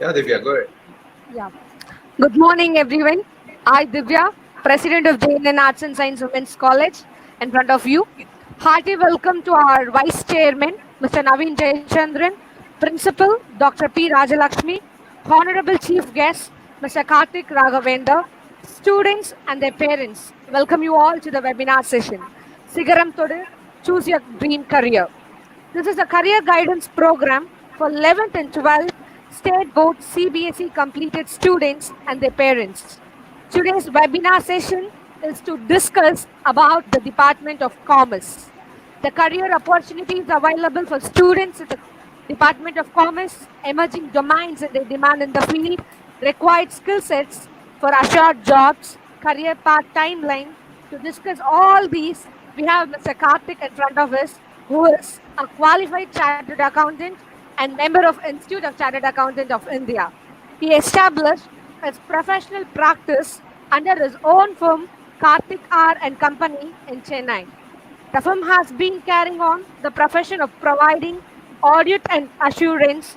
Yeah, Divya, go ahead. Yeah. Good morning, everyone. I, Divya, President of JNN Arts and Science Women's College, in front of you. Hearty welcome to our Vice Chairman, Mr. Naveen Jayachandran, Principal, Dr. P. Rajalakshmi, Honorable Chief Guest, Mr. Karthik Raghavendra, students and their parents. Welcome you all to the webinar session. Sigaram Todu, Choose Your Dream Career. This is a career guidance program for 11th and 12th state board CBSE completed students and their parents. Today's webinar session is to discuss about the Department of Commerce. The career opportunities available for students in the Department of Commerce, emerging domains and their demand in the field, required skill sets for assured jobs, career path timeline. To discuss all these, we have Mr. Karthik in front of us, who is a qualified chartered accountant and member of Institute of Chartered Accountant of India. He established his professional practice under his own firm, Karthik R and Company in Chennai. The firm has been carrying on the profession of providing audit and assurance,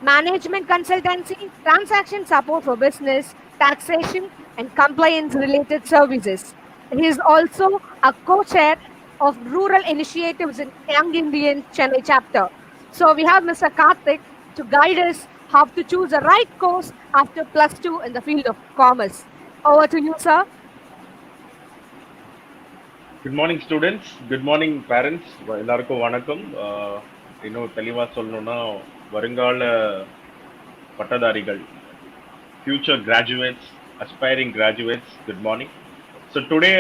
management consultancy, transaction support for business, taxation, and compliance related services. He is also a co chair of rural initiatives in Young Indian Chennai chapter. So we have Mr. Karthik to guide us how to choose the right course after plus two in the field of commerce. Over to you, sir. Good morning students, good morning parents, எல்லாருக்கும் வணக்கம். இன்னும் தெளிவாக சொல்லணும்னா வருங்கால பட்டதாரிகள், future graduates, aspiring graduates, good morning. So today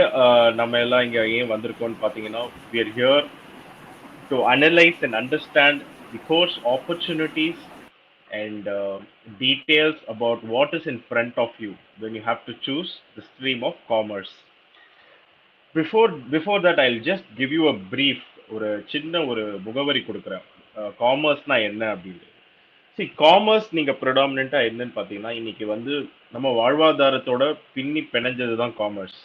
நம்ம எல்லாம் இங்கே ஏன் வந்திருக்கோம்னு பார்த்தீங்கன்னா, we are here to analyze and understand the course opportunities and details about what is in front of you when you have to choose the stream of commerce. Before that, I'll just give you a brief, ஒரு சின்ன ஒரு முகவரி கொடுக்குறேன். காமர்ஸ்னா என்ன அப்படின்னு. Commerce நீங்க ப்ரிடாமினா என்னன்னு பார்த்தீங்கன்னா, இன்னைக்கு வந்து நம்ம வாழ்வாதாரத்தோட பின்னி பிணைஞ்சது தான் commerce.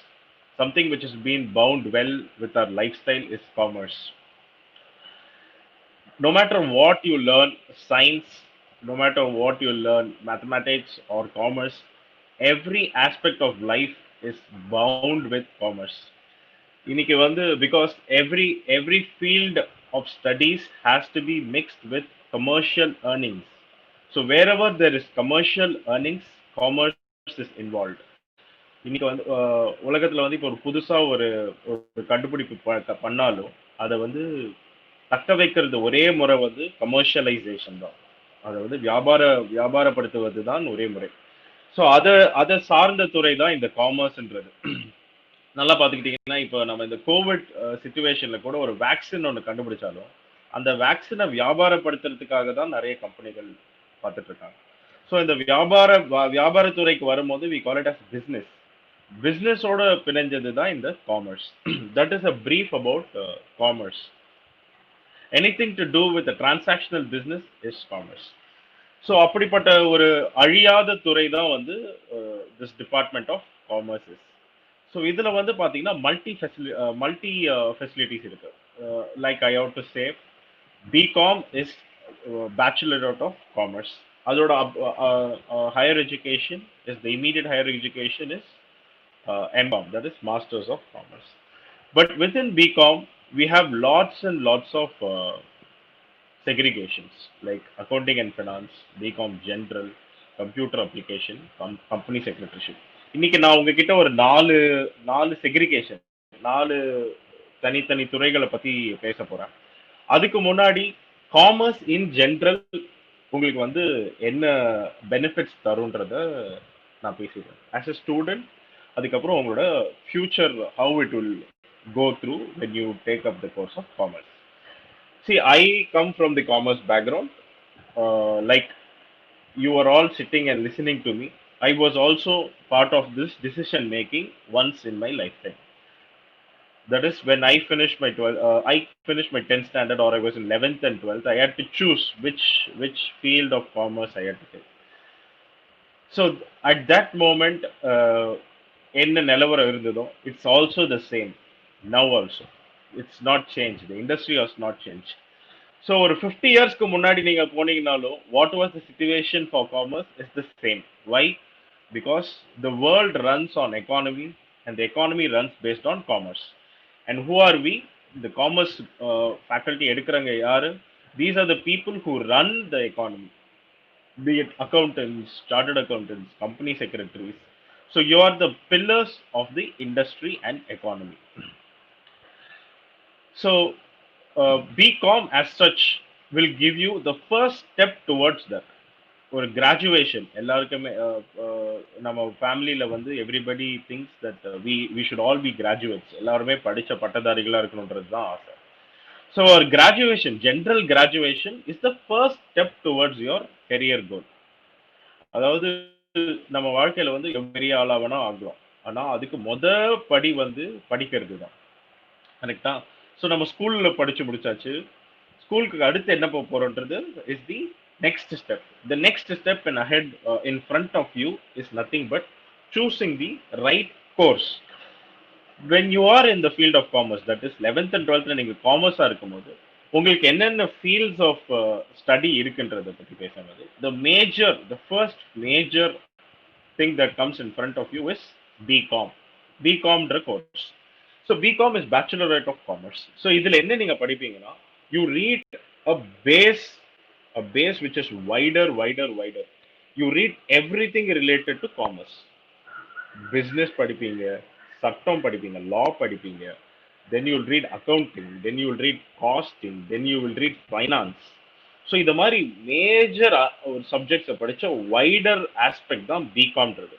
Something which is been bound well with our life style is commerce. No matter what you learn, science, no matter what you learn, mathematics or commerce, every aspect of life is bound with commerce. இன்னைக்கு வந்து because every field of studies has to be mixed with commercial earnings. So wherever there is commercial earnings, commerce is involved. இன்னைக்கு வந்து உலகத்தில் வந்து இப்போ ஒரு புதுசாக ஒரு கண்டுபிடிப்பு பண்ணாலும் அதை வந்து தக்க வைக்கிறது ஒரே முறை வந்து கமர்ஷியலைசேஷன் தான். அதை வந்து வியாபாரப்படுத்துவது தான் ஒரே முறை. ஸோ அதை சார்ந்த துறை தான் இந்த காமர்ஸ்ன்றது. நல்லா பார்த்துக்கிட்டிங்கன்னா, இப்போ நம்ம இந்த கோவிட் சுச்சுவேஷனில் கூட ஒரு வேக்சின் ஒன்று கண்டுபிடிச்சாலும் அந்த வேக்சினை வியாபாரப்படுத்துறதுக்காக தான் நிறைய கம்பெனிகள் பார்த்துட்டு இருக்காங்க. ஸோ இந்த வியாபாரத்துறைக்கு வரும்போது we call it as business. பிஸ்னஸோட பிணைஞ்சது தான் இந்த commerce. That is a brief about commerce. Anything to do with transactional business is commerce. So அப்படிப்பட்ட ஒரு அழியாத துறை தான் வந்து this department of commerce is. So இதில் வந்து பார்த்தீங்கன்னா மல்டி ஃபெசிலிட்டிஸ் இருக்கு. Like I have to say BCom is bachelor out of commerce. அதோட higher education is the immediate higher education is MCom, that is masters of commerce. But within BCom we have lots and lots of segregations like accounting and finance, BCom general, computer application, company secretaryship. இன்னைக்கு நான் உங்ககிட்ட ஒரு நாலு segregation, நாலு தனித்தனி துறைகளை பத்தி பேச போறேன். அதுக்கு முன்னாடி காமர்ஸ் இன் ஜென்ரல் உங்களுக்கு வந்து என்ன பெனிஃபிட்ஸ் தருன்றத நான் பேசிடுறேன் ஆஸ் எ ஸ்டூடெண்ட். அதுக்கப்புறம் உங்களோட future how it will go through when you take up the course of commerce. See, I come from the commerce background. Like you are all sitting and listening to me, I was also part of this decision making once in my lifetime. That is when I finished my 12th, I finished my 10th standard, or I was in 11th and 12th. I had to choose which field of commerce I had to take. So at that moment, என்ன நிலவரம் இருந்ததோ, it's also the same now also. It's not changed. The industry has not changed. So ஒரு 50 இயர்ஸ்க்கு முன்னாடி நீங்க போனீங்கனாலும் what was the situation for commerce is the same. Why? Because the world runs on economy and the economy runs based on commerce. And who are we? இந்த commerce faculty எடுக்கிறவங்க யாரு? These are the people who run the economy, be it accountants, chartered accountants, company secretaries. So you are the pillars of the industry and economy. So BCom as such will give you the first step towards that. ஒரு graduation எல்லாருக்குமே நம்ம ஃபேமிலியில் வந்து everybody thinks that we should all be graduates, எல்லாருமே படித்த பட்டதாரிகளாக இருக்கணுன்றது தான் ஆசை. ஸோ ஒரு graduation, general graduation is the first step towards your career goal. அதாவது நம்ம வாழ்க்கையில வந்து பெரிய ஆளா வேணா ஆகலாம், ஆனா அதுக்கு படி வந்து படிக்கிறது தான். கரெக்டா? ஸோ நம்ம ஸ்கூல்ல படிச்சு முடிச்சாச்சு, ஸ்கூலுக்கு அடுத்து என்ன போக போறோன்றது is the next step. The next step in ahead in front of you is nothing but choosing the right course. when you are in the field of commerce, that is 11th and 12th நீங்க காமர்ஸா இருக்கும்போது உங்களுக்கு என்னென்ன fields of study இருக்குன்றத பத்தி பேசும்போது the first major thing that comes in front of you is BCom. BComன்ற course. So BCom is Bachelorette of Commerce. So இதுல என்ன நீங்க படிப்பீங்கன்னா, you read a base which is wider. You read everything related to commerce. Business படிப்பீங்க, சட்டம் படிப்பீங்க, law படிப்பீங்க, then you will read accounting, then you will read costing, then you will read finance. So இந்த மாதிரி major ஒரு சப்ஜெக்ட்ஸை படிச்ச wider aspect தான் பிகாம்ன்றது.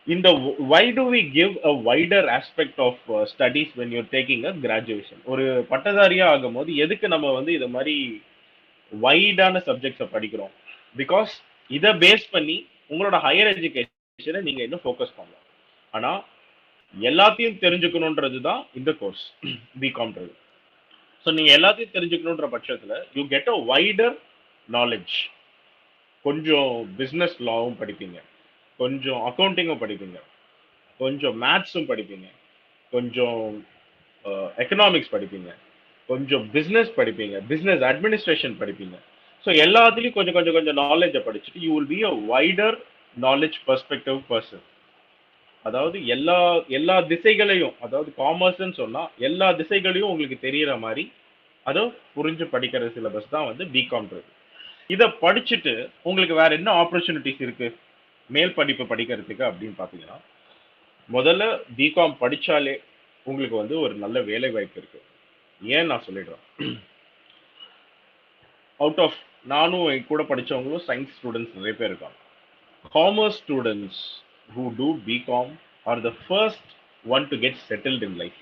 இந்த why do we give a wider aspect of studies when you're taking a graduation? ஒரு பட்டதாரியா ஆகும்போது எதுக்கு நம்ம வந்து இத மாதிரி வைடான சப்ஜெக்ட்ஸை படிக்கிறோம்? பிகாஸ் இதை பேஸ் பண்ணி உங்களோட ஹையர் எஜுகேஷனை நீங்க இன்னும் ஃபோக்கஸ் பண்ணலாம். ஆனா எல்லாத்தையும் தெரிஞ்சுக்கணுன்றது தான் இந்த கோர்ஸ் பிகாம்ன்றது. ஸோ நீங்க எல்லாத்தையும் தெரிஞ்சுக்கணுன்ற பட்சத்துல you get a wider knowledge. கொஞ்சம் பிஸ்னஸ் லாவும் படிப்பீங்க, கொஞ்சம் அக்கௌண்டிங்கும் படிப்பீங்க, கொஞ்சம் மேத்ஸும் படிப்பீங்க, கொஞ்சம் எக்கனாமிக்ஸ் படிப்பீங்க, கொஞ்சம் பிஸ்னஸ் படிப்பீங்க, பிஸ்னஸ் அட்மினிஸ்ட்ரேஷன் படிப்பீங்க. ஸோ எல்லாத்துலேயும் கொஞ்சம் கொஞ்சம் கொஞ்சம் நாலேஜை படிச்சுட்டு you will be a wider knowledge perspective person. அதாவது எல்லா திசைகளையும், அதாவது காமர்ஸ்ன்னு சொன்னா எல்லா திசைகளையும் உங்களுக்கு தெரியற மாதிரி அதை புரிஞ்சு படிக்கிற சிலபஸ் தான் வந்து பிகாம்ன்றது. இதை படிச்சுட்டு உங்களுக்கு வேற என்ன ஆப்பர்ச்சுனிட்டிஸ் இருக்கு மேல் படிப்பு படிக்கிறதுக்கு அப்படின்னு பாத்தீங்கன்னா, முதல்ல பிகாம் படிச்சாலே உங்களுக்கு வந்து ஒரு நல்ல வேலை வாய்ப்பு இருக்கு. ஏன் நான் சொல்லிடுறேன், அவுட் ஆஃப் நானும் என் கூட படிச்சவங்களும் சயின்ஸ் ஸ்டூடெண்ட்ஸ் நிறைய பேர் இருக்காங்க. Commerce students who do BCom are the first one to get settled in life.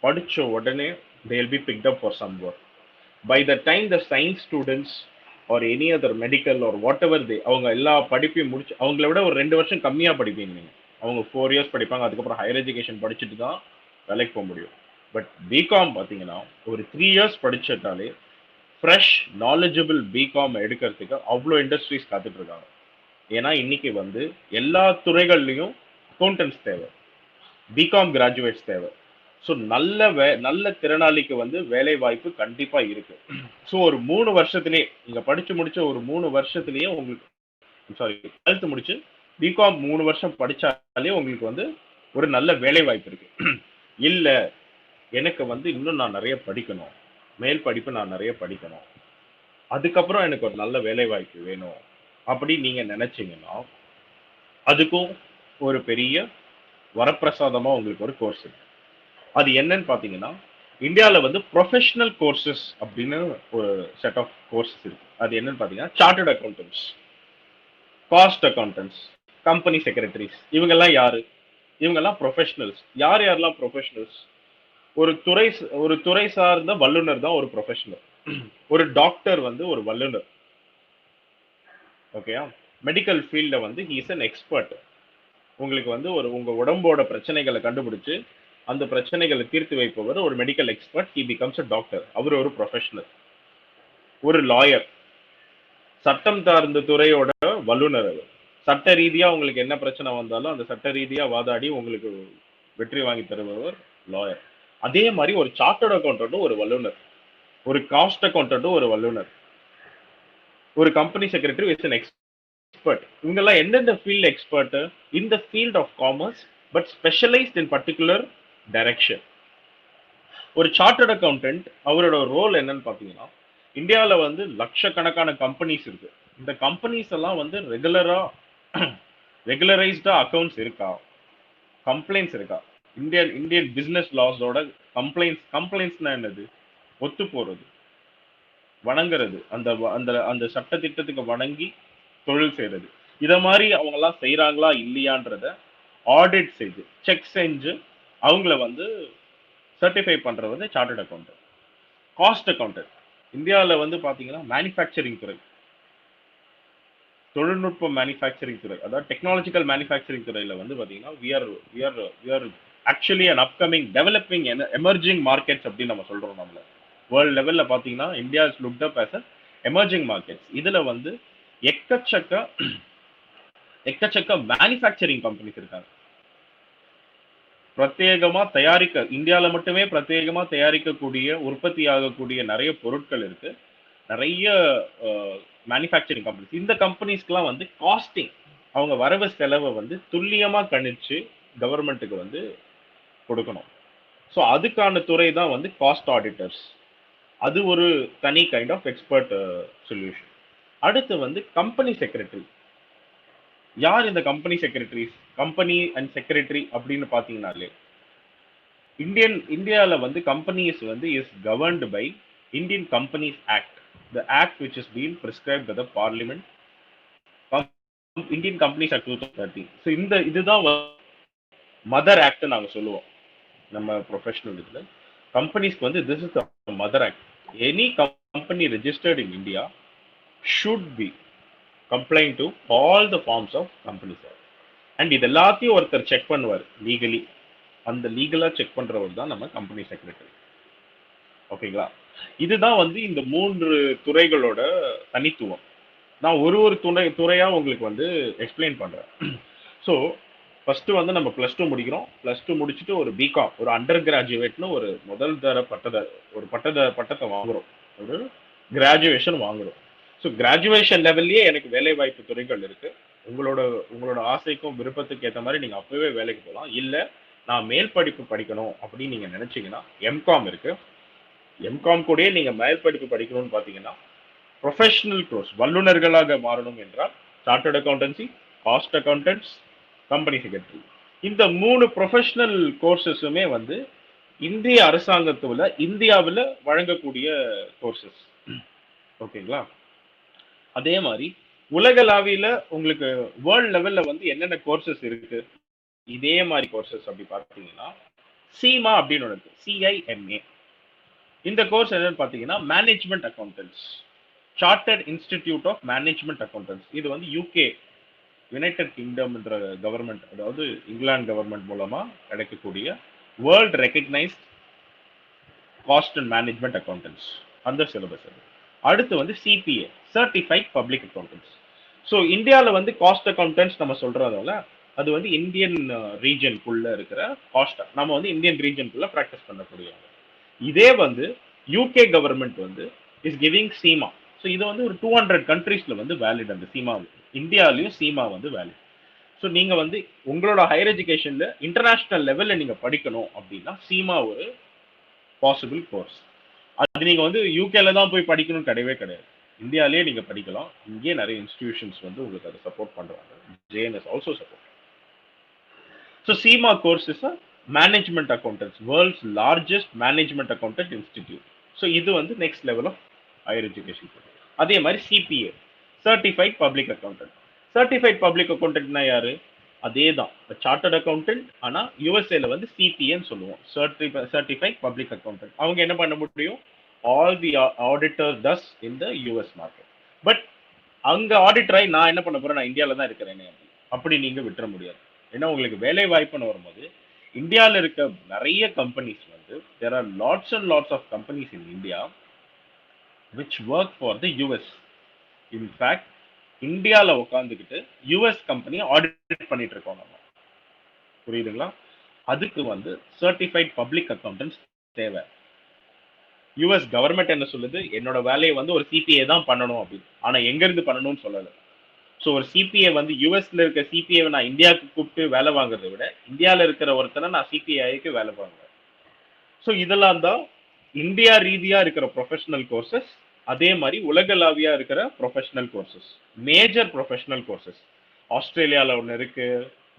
படிச்ச உடனே they will be picked up for some work. By the time the science students or any other medical or whatever அவங்க எல்லா படிப்பையும் முடிச்சு, அவங்கள விட ஒரு 2 வருஷம் கம்மியா படிப்பீங்க நீங்க. அவங்க 4 years படிப்பாங்க, அதுக்கப்புறம் ஹையர் எஜுகேஷன் படிச்சுட்டு தான் வேலைக்கு போக முடியும். பட் பிகாம் பார்த்தீங்கன்னா ஒரு 3 years படிச்சிட்டாலே ஃப்ரெஷ் நாலேஜபிள் பிகாம் எடுக்கிறதுக்கு அவ்வளோ இண்டஸ்ட்ரீஸ் காத்துட்டு இருக்காங்க. ஏன்னா இன்னைக்கு வந்து எல்லா துறைகள்லையும் அக்கௌண்டன்ஸ் தேவை, பிகாம் கிராஜுவேட்ஸ் தேவை. ஸோ நல்ல திறனாளிக்கு வந்து வேலை வாய்ப்பு கண்டிப்பா இருக்கு. ஸோ ஒரு 3 வருஷத்துலேயே நீங்க படிச்சு முடிச்ச ஒரு 3 வருஷத்துலேயே உங்களுக்கு, சாரி 12th முடிச்சு பிகாம் 3 வருஷம் படிச்சாலே உங்களுக்கு வந்து ஒரு நல்ல வேலை வாய்ப்பு இருக்கு. இல்ல எனக்கு வந்து இன்னும் நான் நிறைய படிக்கணும், மேல் படிப்பு நான் நிறைய படிக்கணும், அதுக்கப்புறம் எனக்கு ஒரு நல்ல வேலை வாய்ப்பு வேணும் அப்படி நீங்க நினைச்சீங்கன்னா, அதுக்கும் ஒரு பெரிய வரப்பிரசாதமா உங்களுக்கு ஒரு கோர்ஸ் இருக்கு. அது என்னன்னு பாத்தீங்கன்னா, இந்தியாவில வந்து ப்ரொஃபஷனல் கோர்சஸ் அப்படின்னு ஒரு செட் ஆஃப் கோர்சஸ் இருக்கு. அது என்னன்னு பாத்தீங்கன்னா, chartered accountants, cost accountants, company secretaries, இவங்கெல்லாம் யாரு? இவங்கெல்லாம் ப்ரொஃபஷனல்ஸ். யாரெல்லாம் ப்ரொஃபஷனல்ஸ்? ஒரு துறை சார்ந்த வல்லுநர் தான் ஒரு ப்ரொஃபஷனல். ஒரு டாக்டர் வந்து ஒரு வல்லுநர். ஓகேயா? மெடிக்கல் ஃபீல்ட்ல வந்து ஹி இஸ் அன் எக்ஸ்பர்ட். உங்களுக்கு வந்து உங்க உடம்போட பிரச்சனைகளை கண்டுபிடிச்சு அந்த பிரச்சனைகளை தீர்த்து வைப்பவர் ஒரு medical expert. He becomes a doctor. அவர் ஒரு ப்ரொஃபஷனல். ஒரு லாயர், சட்டம் சார்ந்த துறையோட வல்லுநர். அவர் சட்ட ரீதியா உங்களுக்கு என்ன பிரச்சனை வந்தாலும் அந்த சட்ட ரீதியா வாதாடி உங்களுக்கு வெற்றி வாங்கி தருபவர் லாயர். அதே மாதிரி ஒரு சார்ட்டர்ட் அக்கௌண்டன்ட் ஒரு வல்லுநர். ஒரு காஸ்ட் அக்கௌண்டன்ட்டும் ஒரு வல்லுனர், ஒரு company secretary with an expert. இவங்கெல்லாம் எந்தெந்த field expert? In the field of commerce, but specialised in particular direction. ஒரு சார்ட்டர்ட் அக்கௌண்டன்ட் அவரோட ரோல் என்னன்னு பாத்தீங்கன்னா, இந்தியாவில் வந்து லட்சக்கணக்கான கம்பெனிஸ் இருக்கு. இந்த கம்பெனிஸ் எல்லாம் வந்து ரெகுலரைஸ்டா அக்கௌண்ட்ஸ் இருக்கா, கம்ப்ளைண்ட்ஸ் இருக்கா, இந்தியன் இந்தியன் பிசினஸ் லாஸோட கம்ப்ளைண்ட்ஸ்னா என்னது? ஒத்து போறது, வணங்குறது, அந்த அந்த அந்த சட்ட திட்டத்துக்கு வணங்கி தொழில் செய்யறது, இத மாதிரி அவங்க எல்லாம் செய்யறாங்களா இல்லையான்றத ஆடிட் செய்து செக் செஞ்சு அவங்கள வந்து சர்டிஃபை பண்றது வந்து சார்ட்டர்ட் அக்கௌண்டன்ட். காஸ்ட் அக்கௌண்டன்ட் இந்தியாவில் வந்து பாத்தீங்கன்னா மேனுஃபேக்சரிங் துறை, தொழில்நுட்ப மேனுஃபேக்சரிங் துறை, அதாவது டெக்னாலஜிக்கல் மேனுஃபேக்சரிங் துறையில வந்து பாத்தீங்கன்னா we are actually an upcoming developing emerging markets அப்படின்னு நம்ம சொல்றோம். நம்மள வேர்ல்ட் லெவல்ல பாத்தீங்கன்னா India is looked up as emerging markets. இதுல வந்து எக்கச்சக்க மேனுஃபேக்சரிங் கம்பெனிஸ் இருக்காங்க. பிரத்யேகமா தயாரிக்க, இந்தியாவில் மட்டுமே பிரத்யேகமா தயாரிக்கக்கூடிய, உற்பத்தி ஆகக்கூடிய நிறைய பொருட்கள் இருக்கு. நிறைய மேனுஃபேக்சரிங் கம்பெனிஸ். இந்த கம்பெனிஸ்க்குலாம் வந்து காஸ்டிங், அவங்க வரவு செலவை வந்து துல்லியமா கணிச்சு கவர்மெண்ட்டுக்கு வந்து கொடுக்கணும். ஸோ அதுக்கான துறை தான் வந்து காஸ்ட் ஆடிட்டர்ஸ். அது ஒரு தனி கைண்ட் ஆஃப் எக்ஸ்பர்ட் சொல்யூஷன். அடுத்து வந்து கம்பெனி செக்ரட்டரி. யார் இந்த company secretaries? Company and secretary அப்படின்னு பாத்தீங்கன்னாலே இந்தியாவில் வந்து கம்பெனிஸ் வந்து is governed by Indian companies act, the act which is been prescribed by the parliament, Indian companies act 2013. So இதுதான் மதர் ஆக்ட் நாங்க சொல்லுவோம் நம்ம ப்ரொஃபஷனல் இதுல. கம்பெனிஸ்க்கு வந்து this is the mother act. Any company registered in India should be compliant to all the forms of companies. And இது எல்லாத்தையும் ஒருத்தர் செக் பண்ணுவார் லீகலி. அந்த லீகலா செக் பண்றவர் தான் நம்ம கம்பெனி செக்ரட்டரி. ஓகேங்களா? இதுதான் வந்து இந்த 3 துறைகளோட தனித்துவம். நான் ஒரு துறையா உங்களுக்கு வந்து எக்ஸ்பிளைன் பண்றேன். ஸோ ஃபர்ஸ்ட் வந்து நம்ம +2 முடிக்கிறோம். +2 முடிச்சுட்டு ஒரு பிகாம், ஒரு அண்டர் கிராஜுவேட்னு ஒரு முதல் தர பட்டத்தை வாங்குறோம், ஒரு கிராஜுவேஷன் வாங்குறோம். ஸோ கிராஜுவேஷன் லெவல்லையே எனக்கு வேலை வாய்ப்பு துறைகள் இருக்கு. உங்களோட ஆசைக்கும் விருப்பத்துக்கு ஏற்ற மாதிரி நீங்க அப்பவே வேலைக்கு போகலாம். இல்ல நான் மேல் படிப்பு படிக்கணும் அப்படின்னு நீங்க நினைச்சீங்கன்னா எம்காம் இருக்கு. எம்காம் கூடயே நீங்க மேல் படிப்பு படிக்கணும்னு பாத்தீங்கன்னா ப்ரொஃபஷனல் கோர்ஸ், வல்லுநர்களாக மாறணும் என்றால் chartered accountancy, cost accountants, company secretary, இந்த 3 ப்ரொஃபஷனல் கோர்சஸுமே வந்து இந்திய அரசாங்கத்துல இந்தியாவில் வழங்கக்கூடிய கோர்சஸ். ஓகேங்களா? அதே மாதிரி உலகளாவில உங்களுக்கு வேர்ல்ட் லெவல்ல வந்து என்னென்ன கோர்சஸ் இருக்கு இதே மாதிரி கோர்சஸ் அப்படி பார்த்தீங்கன்னா சீமா அப்படின்னு ஒன்று இருக்கு, CIMA. இந்த கோர்ஸ் என்னன்னு பார்த்தீங்கன்னா management accountants, chartered institute of management accountants. இது வந்து UK, யுனைடெட் கிங்டம் என்ற கவர்மெண்ட், அதாவது இங்கிலாந்து கவர்மெண்ட் மூலமா கிடைக்கக்கூடிய world recognised cost and management accountants, அந்த சிலபஸ். அடுத்து வந்து CPA, certified public accountants. So இந்தியாவில் வந்து காஸ்ட் அக்கௌண்டன்ஸ் நம்ம சொல்றதால அது வந்து இந்தியன் ரீஜனுக்குள்ள இருக்கிற காஸ்ட், நம்ம வந்து இந்தியன் ரீஜனுக்குள்ள ப்ராக்டிஸ் பண்ணக்கூடிய. இதே வந்து UK கவர்மெண்ட் வந்து இஸ் கிவிங் சீமா. ஸோ இது வந்து ஒரு 200 கண்ட்ரீஸ்ல வந்து வேலிட். அந்த சீமா இந்தியாலையும் சீமா வந்து வேலிட். ஸோ நீங்க வந்து உங்களோட ஹையர் எஜுகேஷன்ல இன்டர்நேஷனல் லெவல்ல நீங்க படிக்கணும் அப்படின்னா சீமா ஒரு பாசிபிள் கோர்ஸ். அது நீங்க வந்து யூகேல தான் போய் படிக்கணும்னு கிடையவே கிடையாது. இந்தியாலேயே நீங்க படிக்கலாம். இங்கேயே நிறைய இன்ஸ்டிடியூஷன்ஸ் வந்து உங்களுக்கு அதை சப்போர்ட் பண்றாங்க. JNS also support. So CIMA course is management accountants, world's largest management accountant institute. So இது வந்து next level of higher education. அதே மாதிரி CPA, certified public accountant. Certified public அக்கௌண்டன்ட்னா யாரு? அதே தான் சார்ட்டர்ட் அக்கௌண்டன்ட். ஆனா யூஎஸ்ஏல வந்து CPAன்னு சொல்லுவோம், சர்டிஃபைட் பப்ளிக் அக்கௌண்டன்ட். அவங்க என்ன பண்ண முடியும்? All the auditor does in the US market. But அங்க ஆடிட்டராய் நான் என்ன பண்ண போறேன், நான் இந்தியாவில தான் இருக்கிறேன் அப்படி நீங்க விட்டுற முடியாது. ஏன்னா உங்களுக்கு வேலை வாய்ப்புன்னு வரும்போது இந்தியாவில் இருக்க நிறைய கம்பெனிஸ் வந்து there are lots and lots of companies in India which work for the US. In fact இந்தியாவில் உட்காந்துக்கிட்டு US கம்பெனி ஆடிட் பண்ணிட்டு இருக்கோம் நம்ம. புரியுதுங்களா? அதுக்கு வந்து சர்டிஃபைட் பப்ளிக் அக்கௌண்டன்ஸ் தேவை. யூஎஸ் கவர்மெண்ட் என்ன சொல்லுது, என்னோட வேலையை வந்து ஒரு சிபிஏ தான் பண்ணணும் அப்படின்னு. ஆனா எங்க இருந்து பண்ணணும்னு சொல்லலை. ஸோ ஒரு சிபிஏ வந்து யூஎஸ்ல இருக்க சிபிஏ நான் இந்தியாவுக்கு கூப்பிட்டு வேலை வாங்குறதை விட இந்தியாவில் இருக்கிற ஒருத்தனை நான் சிபிஐக்கு வேலை வாங்குவேன். ஸோ இதெல்லாம் தான் இந்தியா ரீதியா இருக்கிற ப்ரொஃபஷனல் கோர்சஸ். அதே மாதிரி உலகளாவியா இருக்கிற professional courses, major professional courses. ஆஸ்திரேலியாவில் ஒன்று இருக்கு,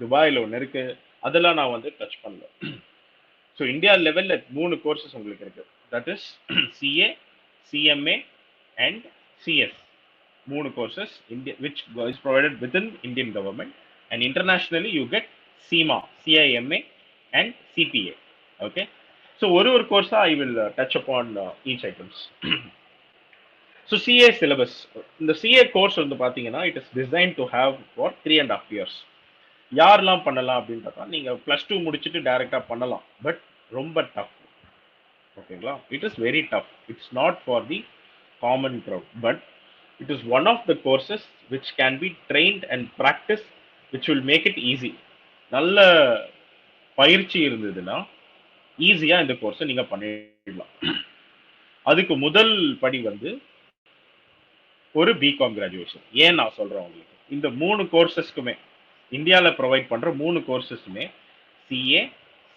துபாயில் ஒன்று இருக்கு, அதெல்லாம் நான் வந்து டச் பண்ணல. ஸோ இந்தியா லெவலில் 3 கோர்சஸ் உங்களுக்கு இருக்கு. That is CA, CMA and CS. 3 courses which is provided within Indian government, and internationally you get CIMA, CIMA and CPA. Okay, so one course I will touch upon each items. So CA syllabus, the CA course வந்து பாத்தீங்கன்னா it is designed to have for 3.5 years. யாரெல்லாம் பண்ணலாம் அப்படின்னு பார்த்தா நீங்க +2 முடிச்சுட்டு டைரக்டா பண்ணலாம், பட் ரொம்ப டஃப். ஓகேங்களா, it is very tough. It's not for the common crowd, but it is one of the courses which can be trained and practiced, which will make it easy. நல்ல பயிற்சி இருந்ததுன்னா ஈஸியா இந்த கோர்ஸை நீங்க பண்ணிடலாம். அதுக்கு முதல் படி வந்து ஒரு பிகாம் கிராஜுவேஷன். ஏன் நான் சொல்றேன் உங்களுக்கு, இந்த 3 கோர்சஸ்க்குமே இந்தியாவில் ப்ரொவைட் பண்ற 3 கோர்சஸ்மே CA,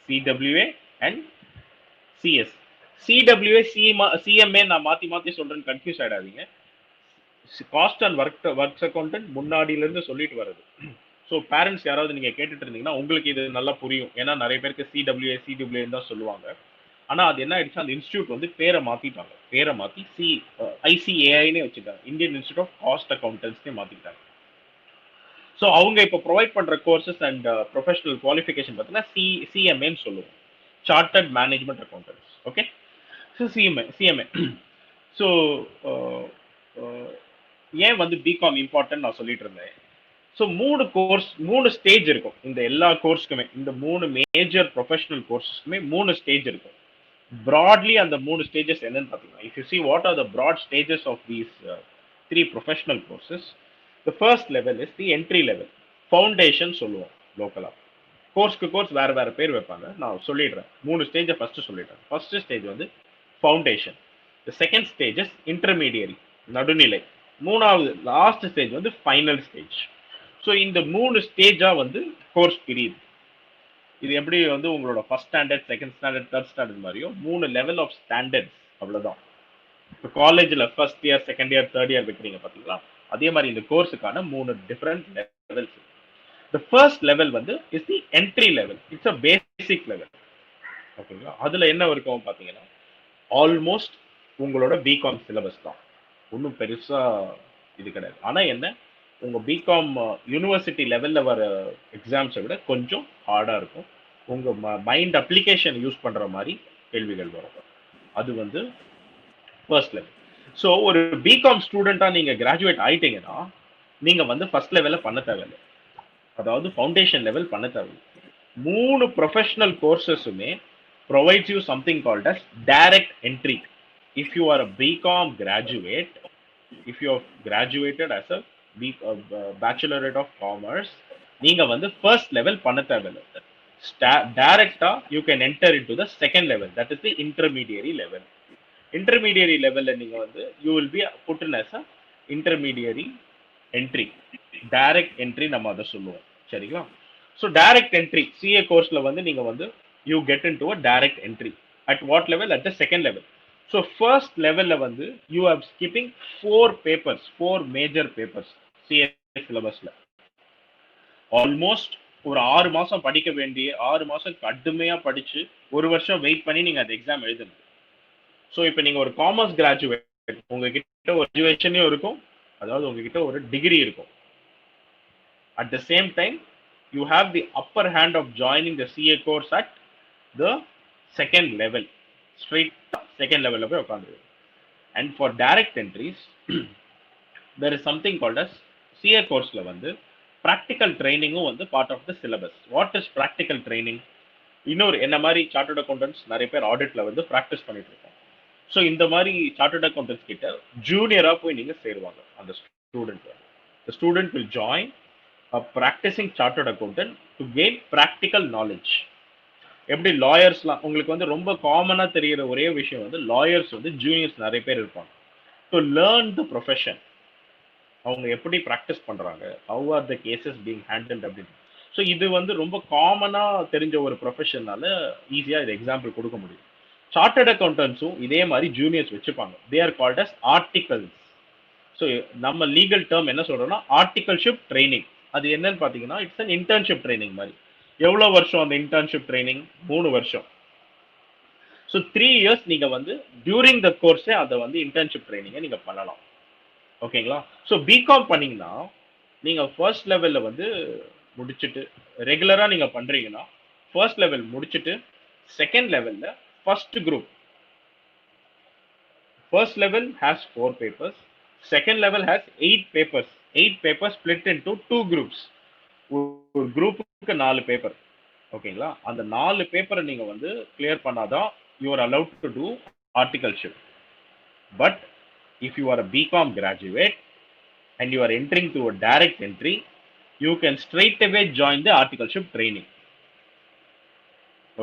CWA and CS. CWA, CMA நான் மாத்தி சொல்றேன்னு கன்ஃபியூஸ் ஆயிடாதீங்க. காஸ்ட் அண்ட் ஒர்க்ஸ் அக்கௌண்டன்ட் முன்னாடியில இருந்து சொல்லிட்டு வருது. ஸோ பேரண்ட்ஸ் யாராவது நீங்க கேட்டுட்டு இருந்தீங்கன்னா உங்களுக்கு இது நல்லா புரியும். ஏன்னா நிறைய பேருக்கு சிடபிள்யூஏ தான் சொல்லுவாங்க. ஆனா அது என்ன ஆயிடுச்சு, அந்த இன்ஸ்டியூட் வந்து பேரை மாத்திட்டாங்க. பேரை மாத்தி ஐசிஏஐனே வச்சுட்டாங்க, இந்தியன் இன்ஸ்டியூட் ஆஃப் காஸ்ட் அக்கௌண்டன்ஸ்னே மாத்திட்டாங்க. ஸோ அவங்க இப்போ ப்ரொவைட் பண்ற கோர்சஸ் அண்ட் ப்ரொஃபஷனல் குவாலிஃபிகேஷன் பார்த்தீங்கன்னா சிஎம்ஏன்னு சொல்லுவோம், chartered management accountants. Okay, so CMA. So ஏன் வந்து பிகாம் இம்பார்ட்டன்ட் நான் சொல்லிட்டு இருந்தேன். ஸோ 3 ஸ்டேஜ் இருக்கும் இந்த எல்லா கோர்ஸ்க்குமே. இந்த 3 மேஜர் ப்ரொஃபஷனல் கோர்ஸஸ்க்குமே 3 ஸ்டேஜ் இருக்கும். ப்ராட்லி அந்த 3 ஸ்டேஜஸ் என்னன்னு பார்த்தீங்கன்னா, if you see what are the broad stages of these 3 professional courses, the first level is the entry level, foundation சொல்லுவோம் லோக்கலா. கோர்ஸ்க்கு கோர்ஸ் வேற வேற பேர் வைப்பாங்க, நான் சொல்லிடுறேன். 3 ஸ்டேஜை ஃபர்ஸ்ட் சொல்லிடுறேன். ஃபர்ஸ்ட் ஸ்டேஜ் வந்து foundation. The second stage is intermediary, நடுநிலை. மூணாவது லாஸ்ட் ஸ்டேஜ் வந்து ஃபைனல் ஸ்டேஜ். ஸோ இந்த 3 ஸ்டேஜா வந்து கோர்ஸ் பிரியுது. இது எப்படி வந்து உங்களோட first standard, second standard, third standard மாதிரியும் 3 லெவல் ஆஃப் ஸ்டாண்டர்ட்ஸ், அவ்வளவுதான். இப்போ காலேஜில் first year, second year, third year வைக்கிறீங்க பார்த்தீங்களா, அதே மாதிரி இந்த கோர்ஸுக்கான 3 different levels. The first level வந்து is the entry level, it's a basic level. ஓகேங்களா, அதுல என்ன இருக்கும் பார்த்தீங்கன்னா ஆல்மோஸ்ட் உங்களோட பிகாம் சிலபஸ் தான், ஒன்றும் பெருசா இது கிடையாது. ஆனா என்ன, உங்க பிகாம் யூனிவர்சிட்டி லெவல்ல வர எக்ஸாம்ஸை விட கொஞ்சம் ஹார்டா இருக்கும். உங்க மைண்ட் அப்ளிகேஷன் யூஸ் பண்ற மாதிரி கேள்விகள் வரும். அது வந்து ஃபர்ஸ்ட் லெவல். ஸோ ஒரு பிகாம் ஸ்டூடெண்டா நீங்க கிராஜுவேட் ஆயிட்டீங்கன்னா நீங்க வந்து ஃபர்ஸ்ட் லெவல்ல பண்ண தேவையில்லை, அதாவது ஃபவுண்டேஷன் லெவல் பண்ண தேவையில்லை. 3 professional கோர்சஸுமே provides you something called as direct entry. If you are a BCom graduate, if you have graduated as a bachelorate of commerce, நீங்க வந்து first level பண்ண தேவையில்லை. டைரக்டா you can enter into the second level, that is the intermediary level. Intermediary level நீங்க வந்து you will be put in as a intermediary entry, direct entry நம்ம அதை சொல்லுவோம். சரிங்களா? ஸோ டைரக்ட் என்ட்ரி சிஏ கோர்ஸ்ல வந்து நீங்க வந்து you get into a direct entry. At what level? At the second level. So first level la vandu you are skipping 4 papers, 4 major papers CA syllabus la. Almost ஒரு 6 மாசம் படிக்க வேண்டிய, 6 மாசம் கடுமையா படிச்சு 1 வருஷம் வெயிட் பண்ணி நீங்க அந்த எக்ஸாம் எழுதணும். ஸோ இப்போ நீங்க ஒரு காமர்ஸ் கிராஜுவேட், உங்ககிட்ட ஒரு கிராஜுவேஷனும் இருக்கும், அதாவது உங்ககிட்ட ஒரு டிகிரி இருக்கும். At the same time you have the upper hand of joining the CA course at the second level, straight second level of your. And for direct entries there is something called as CA course la vandu practical training vandu part of the syllabus. What is practical training? இன்னொரு என்ன மாதிரி chartered accountants நிறைய பேர் ஆடிட்ல வந்து practice பண்ணிட்டு இருக்காங்க. So இந்த மாதிரி சார்ட்டர்ட் அக்கௌண்டன்ட்ஸ் கிட்ட ஜூனியரா போய் நீங்க சேருவாங்க. அந்த student will join a practicing chartered accountant to gain practical knowledge. எப்படி லாயர்ஸ்லாம் உங்களுக்கு வந்து ரொம்ப காமனா தெரிகிற ஒரே விஷயம் வந்து லாயர்ஸ் வந்து ஜூனியர்ஸ் நிறைய பேர் இருப்பாங்க. டு லேர்ன் த ப்ரொஃபஷன், அவங்க எப்படி ப்ராக்டிஸ் பண்றாங்க, how are the cases being handled அப்படின்னு. ஸோ இது வந்து ரொம்ப காமனா தெரிஞ்ச ஒரு ப்ரொஃபஷனால ஈஸியா இது எக்ஸாம்பிள் கொடுக்க முடியும். சார்ட்டர்ட் அக்கௌண்டன்ஸும் இதே மாதிரி ஜூனியர்ஸ் வச்சுப்பாங்க. They are called as articles. So நம்ம லீகல் டேர்ம் என்ன சொல்றோம்னா ஆர்டிகல்ஷிப் ட்ரைனிங். அது என்னன்னு பார்த்தீங்கன்னா இட்ஸ் அன் இன்டர்ன்ஷிப் ட்ரைனிங் மாதிரி. எவ்வளோ வருஷம் அந்த இன்டர்ன்ஷிப் ட்ரைனிங்? 3 வருஷம். ஸோ 3 இயர்ஸ் நீங்க வந்து டியூரிங் த கோர்ஸே அதை வந்து இன்டர்ன்ஷிப் ட்ரைனிங்கை நீங்க பண்ணலாம். ஓகேங்களா? ஸோ பிகாம் பண்ணீங்கன்னா நீங்க ஃபர்ஸ்ட் லெவல்ல வந்து முடிச்சுட்டு ரெகுலரா நீங்க பண்றீங்கன்னா ஃபர்ஸ்ட் லெவல் முடிச்சுட்டு செகண்ட் லெவல்ல first group. First level has 4 papers. Second level has 8 papers. 8 papers split into 2 groups. ஒரு குரூப்புக்கு 4 பேப்பர். ஓகேங்களா? அந்த 4 பேப்பரை நீங்க வந்து கிளியர் பண்ணாதான் you are allowed to do articleship. But if you are a BCom graduate and you are entering through a direct entry, you can straight away join the articleship training.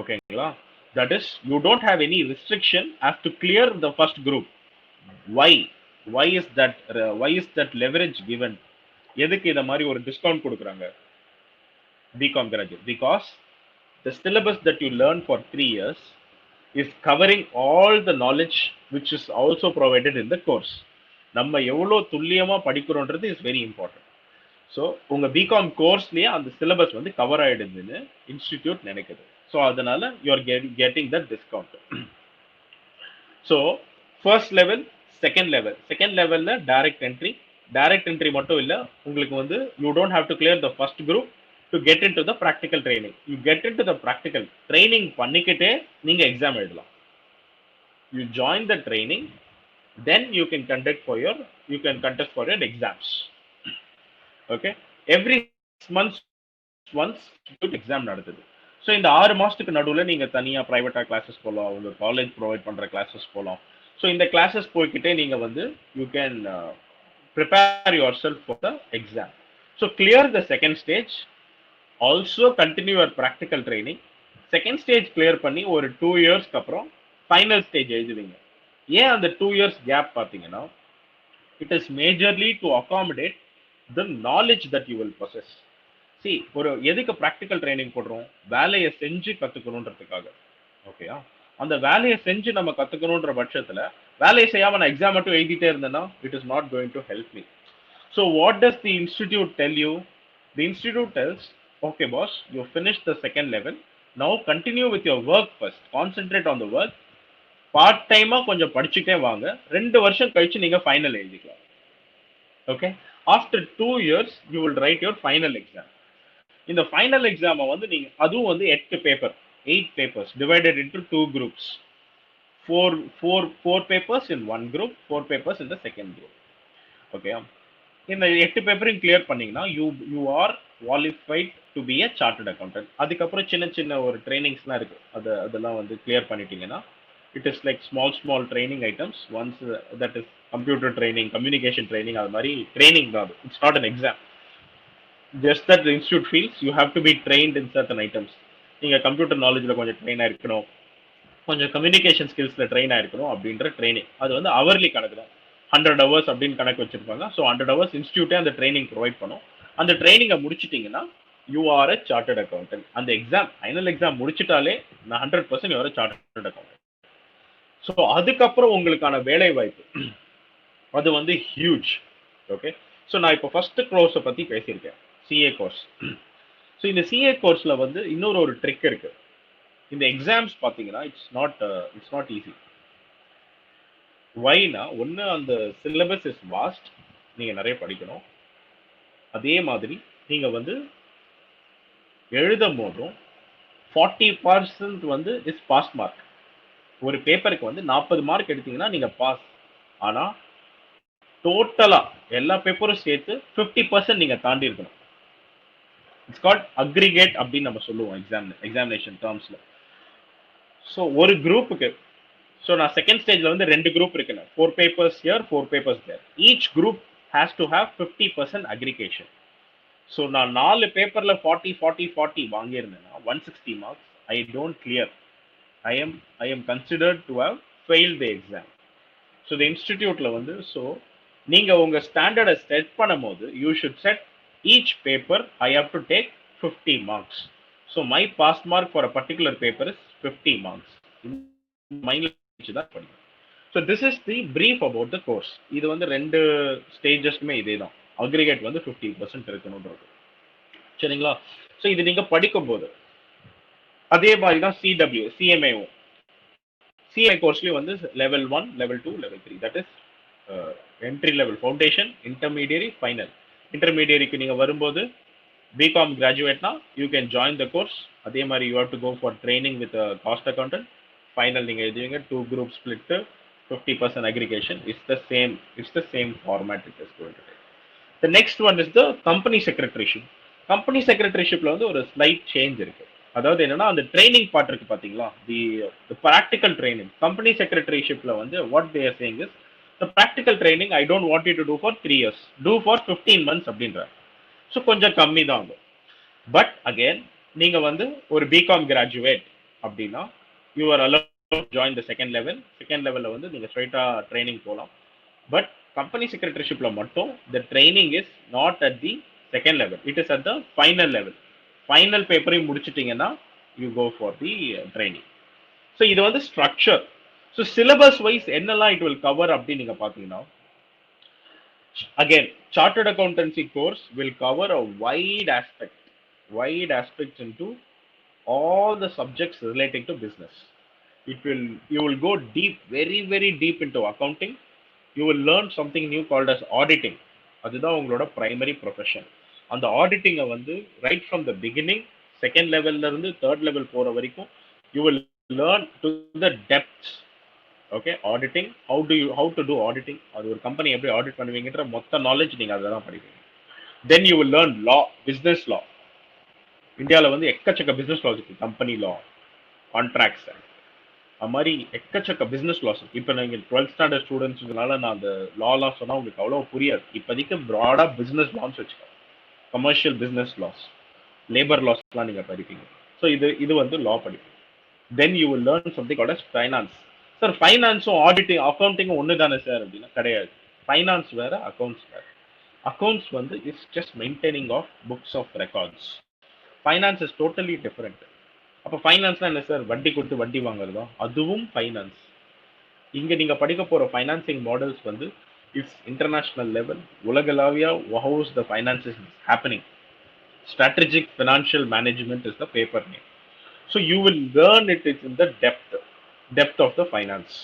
ஓகேங்களா? That is, you don't have any restriction as to clear the first group. Why? Why is that leverage given? எதுக்கு இத மாதிரி ஒரு discount கொடுக்குறாங்க BCom graduate? Because the syllabus that you learn for 3 years is covering all the knowledge which is also provided in the course. நம்ம எவ்வளோ துல்லியமா படிக்கிறோன்றது is very important. So உங்க BCom கோர்ஸ்லயே அந்த சிலபஸ் வந்து கவர் ஆயிடுதுன்னு இன்ஸ்டிடியூட் நினைக்குது. So அதனால you are getting that discount. So first level, second லெவல்ல direct entry மட்டும் இல்ல, உங்களுக்கு வந்து you don't have to clear the first group to get in to the practical training. You get in to the practical training பண்ணிக்கிட்டே நீங்க exam எழுதலாம். You join the training, then you can contest for your exams. Okay, every 6 months once exam நடத்துது. So இந்த 6 மாசத்துக்கு நடுவில் நீங்க தனியா பிரைவேட்டா classes போகலாம், உங்க காலேஜ் ப்ரொவைட் பண்ற கிளாஸஸ் போகலாம். ஸோ இந்த கிளாஸஸ் போய்கிட்டே நீங்க வந்து you can prepare your self for the exam. So clear the second stage, also continue your practical training. Second stage clear பண்ணி ஒரு 2 இயர்ஸ்க்கு அப்புறம் ஃபைனல் ஸ்டேஜ் எழுதுவீங்க. ஏன் அந்த 2 இயர்ஸ் கேப் பார்த்தீங்கன்னா, it is majorly to accommodate the knowledge that you will possess. C, ஒரு எதுக்கு ப்ராக்டிக்கல் ட்ரைனிங் போடுறோம்? வேலையை செஞ்சு கத்துக்கணுன்றதுக்காக. ஓகேயா? அந்த வேலையை செஞ்சு நம்ம கத்துக்கணுன்ற பட்சத்துல வேலையை செய்யாம நான் எக்ஸாம் மட்டும் எழுதிட்டே இருந்தேன்னா it is not going to help me. So what does the institute tell you? The institute tells, okay boss, you finish the second level, now continue with your work first, concentrate on the work, part டைமா கொஞ்சம் படிச்சுட்டே வாங்க, 2 வருஷம் கழிச்சு நீங்க final எழுதிக்கலாம். Okay, after 2 years you will write your final exam. இந்த final எக்ஸாமை வந்து நீங்க அதுவும் வந்து 8 paper, 8 papers divided into 2 groups, 4 papers in 1 group, 4 papers in the second group. Okay, இந்த 8 பேப்பரையும் கிளியர் பண்ணீங்கன்னா you R qualified to be a chartered accountant. அதுக்கப்புறம் சின்ன சின்ன ஒரு ட்ரைனிங்ஸ்லாம் இருக்கு, அதெல்லாம் வந்து கிளியர் பண்ணிட்டீங்கன்னா it is like small training items. Once that is computer training, communication training, அது மாதிரி training தான். It's not an exam. Just that the institute feels you have to be trained in certain items. நீங்க computer நாலேஜ்ல கொஞ்சம் train ஆயிருக்கணும், கொஞ்சம் communication ஸ்கில்ஸ்ல train ஆயிருக்கணும் அப்படின்ற training. அது வந்து அவர்லி கணக்கு தான், 100 hours அப்படின்னு கணக்கு வச்சிருப்பாங்க. ஸோ 100 hours இன்ஸ்டியூட்டே அந்த ட்ரைனிங் ப்ரொவைட் பண்ணும். அந்த ட்ரைனிங்கை முடிச்சிட்டீங்கன்னா you are a chartered accountant. அந்த எக்ஸாம், ஃபைனல் எக்ஸாம் முடிச்சிட்டாலே 100% you are a chartered accountant. So அதுக்கப்புறம் உங்களுக்கான வேலை வாய்ப்பு அது வந்து ஹியூஜ். ஓகே, ஸோ நான் இப்போ ஃபர்ஸ்ட் கோர்ஸை பற்றி பேசியிருக்கேன், சிஏ கோர்ஸ். ஸோ இந்த சிஏ கோர்ஸில் வந்து இன்னொரு ஒரு ட்ரிக் இருக்கு. இந்த எக்ஸாம்ஸ் பார்த்தீங்கன்னா இட்ஸ் நாட் ஈஸி. வைனா ஒன்று, அந்த சிலபஸ் இஸ் வாஸ்ட், நீங்கள் நிறைய படிக்கணும். அதே மாதிரி நீங்கள் வந்து எழுதும் போதும் 40% வந்து இஸ் பாஸ் மார்க். ஒரு பேப்பருக்கு வந்து 40 மார்க் எடுத்தீங்கன்னா நீங்க பாஸ். ஆனா டோட்டலா எல்லா பேப்பரும் சேர்த்து 50% நீங்க தாண்டி இருக்கணும். இட்ஸ் கால்ட் அக்ரிகேட் அப்படின்னு நம்ம சொல்லுவோம் எக்ஸாமினேஷன் டேர்ம்ஸ்ல. ஸோ ஒரு குரூப்புக்கு, ஸோ நான் செகண்ட் ஸ்டேஜ்ல வந்து 2 குரூப் இருக்குன்னு, 4 papers here, 4 papers there. Each group has to have 50% aggregation. So நான் 4 பேப்பர்ல 40 வாங்கியிருந்தேன்னா 160 marks. I don't clear. I am considered to have failed the exam. So இந்த இன்ஸ்டிடியூட்ல வந்து ஸோ நீங்க உங்க ஸ்டாண்டர்டை செட் பண்ணும்போது you should set each paper I have to take 50 marks. So my pass mark for a particular paper is 50 marks. மைண்ட்ல வச்சு தான் படிக்கும். So this is the brief about the course. இது வந்து ரெண்டு ஸ்டேஜஸ்மே இதே தான். அக்ரிகேட் வந்து 50% இருக்கணுன்றது. சரிங்களா? ஸோ இது நீங்க படிக்கும் போது அதே மாதிரி தான் சிடபிள்யூ சிஎம்ஏவும் சிஐ கோர்ஸ்லயும் வந்து level 1, level 2, level 3. That is entry level, foundation, intermediary, final. இன்டர்மீடியரிக்கு நீங்க வரும்போது பிகாம் கிராஜுவேட்னா you can join the course. அதே மாதிரி you have to go for training with cost accountant. Final நீங்க எழுதுவீங்க 2 group split 50% aggregation. It's the same format it is going to take. The next one is the company secretaryship. Company செக்ரட்டரிஷிப்ல வந்து ஒரு slide change இருக்கு. அதாவது என்னன்னா அந்த training part இருக்கு பாத்தீங்களா, தி ப்ராக்டிக்கல் ட்ரைனிங். கம்பெனி செக்ரட்டரிஷிப்ல வந்து what they are saying is the practical training I don't want you to do for 3 years, do for 15 months அப்படின்றாங்க. ஸோ கொஞ்சம் கம்மி தான் ஆகும். பட் அகேன் நீங்க வந்து ஒரு பிகாம் கிராஜுவேட் அப்படின்னா you are allow join the second level. Second லெவல்ல வந்து நீங்க ஸ்ட்ரைட்டா ட்ரைனிங் போகலாம். பட் கம்பெனி செக்ரட்டரிஷிப்ல மட்டும் the training is not at the second level, it is at the final level. Final பேப்பரையும் முடிச்சிட்டிங்கன்னா you go for the training. So இது வந்து ஸ்ட்ரக்சர். ஸோ சிலபஸ் வைஸ் என்னெல்லாம் இட் வில் கவர் அப்படின்னு நீங்க பார்த்தீங்கன்னா, again chartered accountancy course will cover a wide aspects into all the subjects relating to business. You will go deep, very deep into accounting. You will learn something new called as auditing. அதுதான் உங்களோட primary profession. அந்த ஆடிட்டிங்கை வந்து right from the beginning second லெவல்ல இருந்து third level போற வரைக்கும் you will learn to the depths. Okay, auditing, how to do auditing, அது ஒரு கம்பெனி எப்படி ஆடிட் பண்ணுவீங்கன்ற மொத்த நாலேஜ் நீங்க அதில் தான் படிப்பீங்க. Then you will learn law, business law. இந்தியாவில் வந்து எக்கச்சக்க பிஸ்னஸ் லாஸ் இருக்கு. கம்பெனி லா, கான்ட்ராக்ட்ஸ், அது மாதிரி எக்கச்சக்க பிஸ்னஸ் லாஸ். இப்போ நீங்கள் 12th ஸ்டாண்டர்ட் ஸ்டூடெண்ட்ஸ்னால நான் அந்த லாலாம் சொன்னால் உங்களுக்கு அவ்வளோ புரியாது. இப்போதைக்கு ப்ராடாக பிஸ்னஸ் லாஸ் வச்சுக்கோங்க. கமர்ஷியல் பிஸ்னஸ் லாஸ், லேபர் லாஸ்லாம் நீங்கள் படிப்பீங்க. ஸோ இது வந்து லா படிப்பீங்க. Then you will learn something called as finance. Sir ஃபைனான்ஸும் ஆடிட்டிங் அக்கௌண்டிங்கும் ஒன்று தானே சார் அப்படின்னா கிடையாது. ஃபைனான்ஸ் வேற, அக்கௌண்ட்ஸ் வேற. அக்கௌண்ட்ஸ் வந்து it's just maintaining of books of records. Finance is totally different. அப்போ ஃபைனான்ஸ்னா என்ன சார், வட்டி கொடுத்து வட்டி வாங்குறதா? அதுவும் ஃபைனான்ஸ். இங்கே நீங்கள் படிக்க போகிற ஃபைனான்சிங் மாடல்ஸ் வந்து இட்ஸ் இன்டர்நேஷ்னல் லெவல், உலகளாவியா how's the finance is happening. Strategic financial management is the paper name. So you will learn it is in the depth of the finance.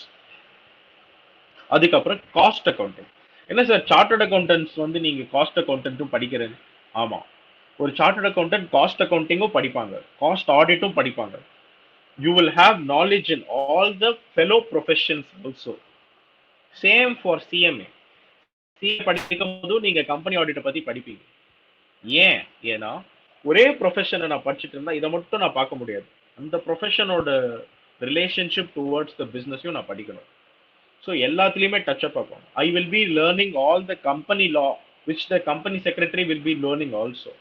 அதுக்கப்புறம் காஸ்ட் அக்கௌண்டிங். என்ன sir chartered accountants வந்து நீங்க cost அக்கௌண்டன்ட்டும் படிக்கிறேன்? ஆமா, ஒரு chartered accountant cost அக்கௌண்டிங்கும் படிப்பாங்க, cost ஆடிட்டும் படிப்பாங்க. You will have knowledge in all the fellow professions also. Same for CMA. CA படிக்கும் போதும் நீங்க கம்பெனி ஆடிட்டை பத்தி படிப்பீங்க. ஏன்னா ஒரே ப்ரொஃபஷனை நான் படிச்சுட்டு இருந்தா இதை மட்டும் நான் பார்க்க முடியாது. அந்த ப்ரொஃபஷனோட ரிலேஷன்ஷிப் டுவர்ட்ஸ் த பிஸ்னஸையும் நான் படிக்கணும். ஸோ எல்லாத்துலேயுமே டச் அப் ஆகும். I will be learning all the company law which the company secretary will be learning also.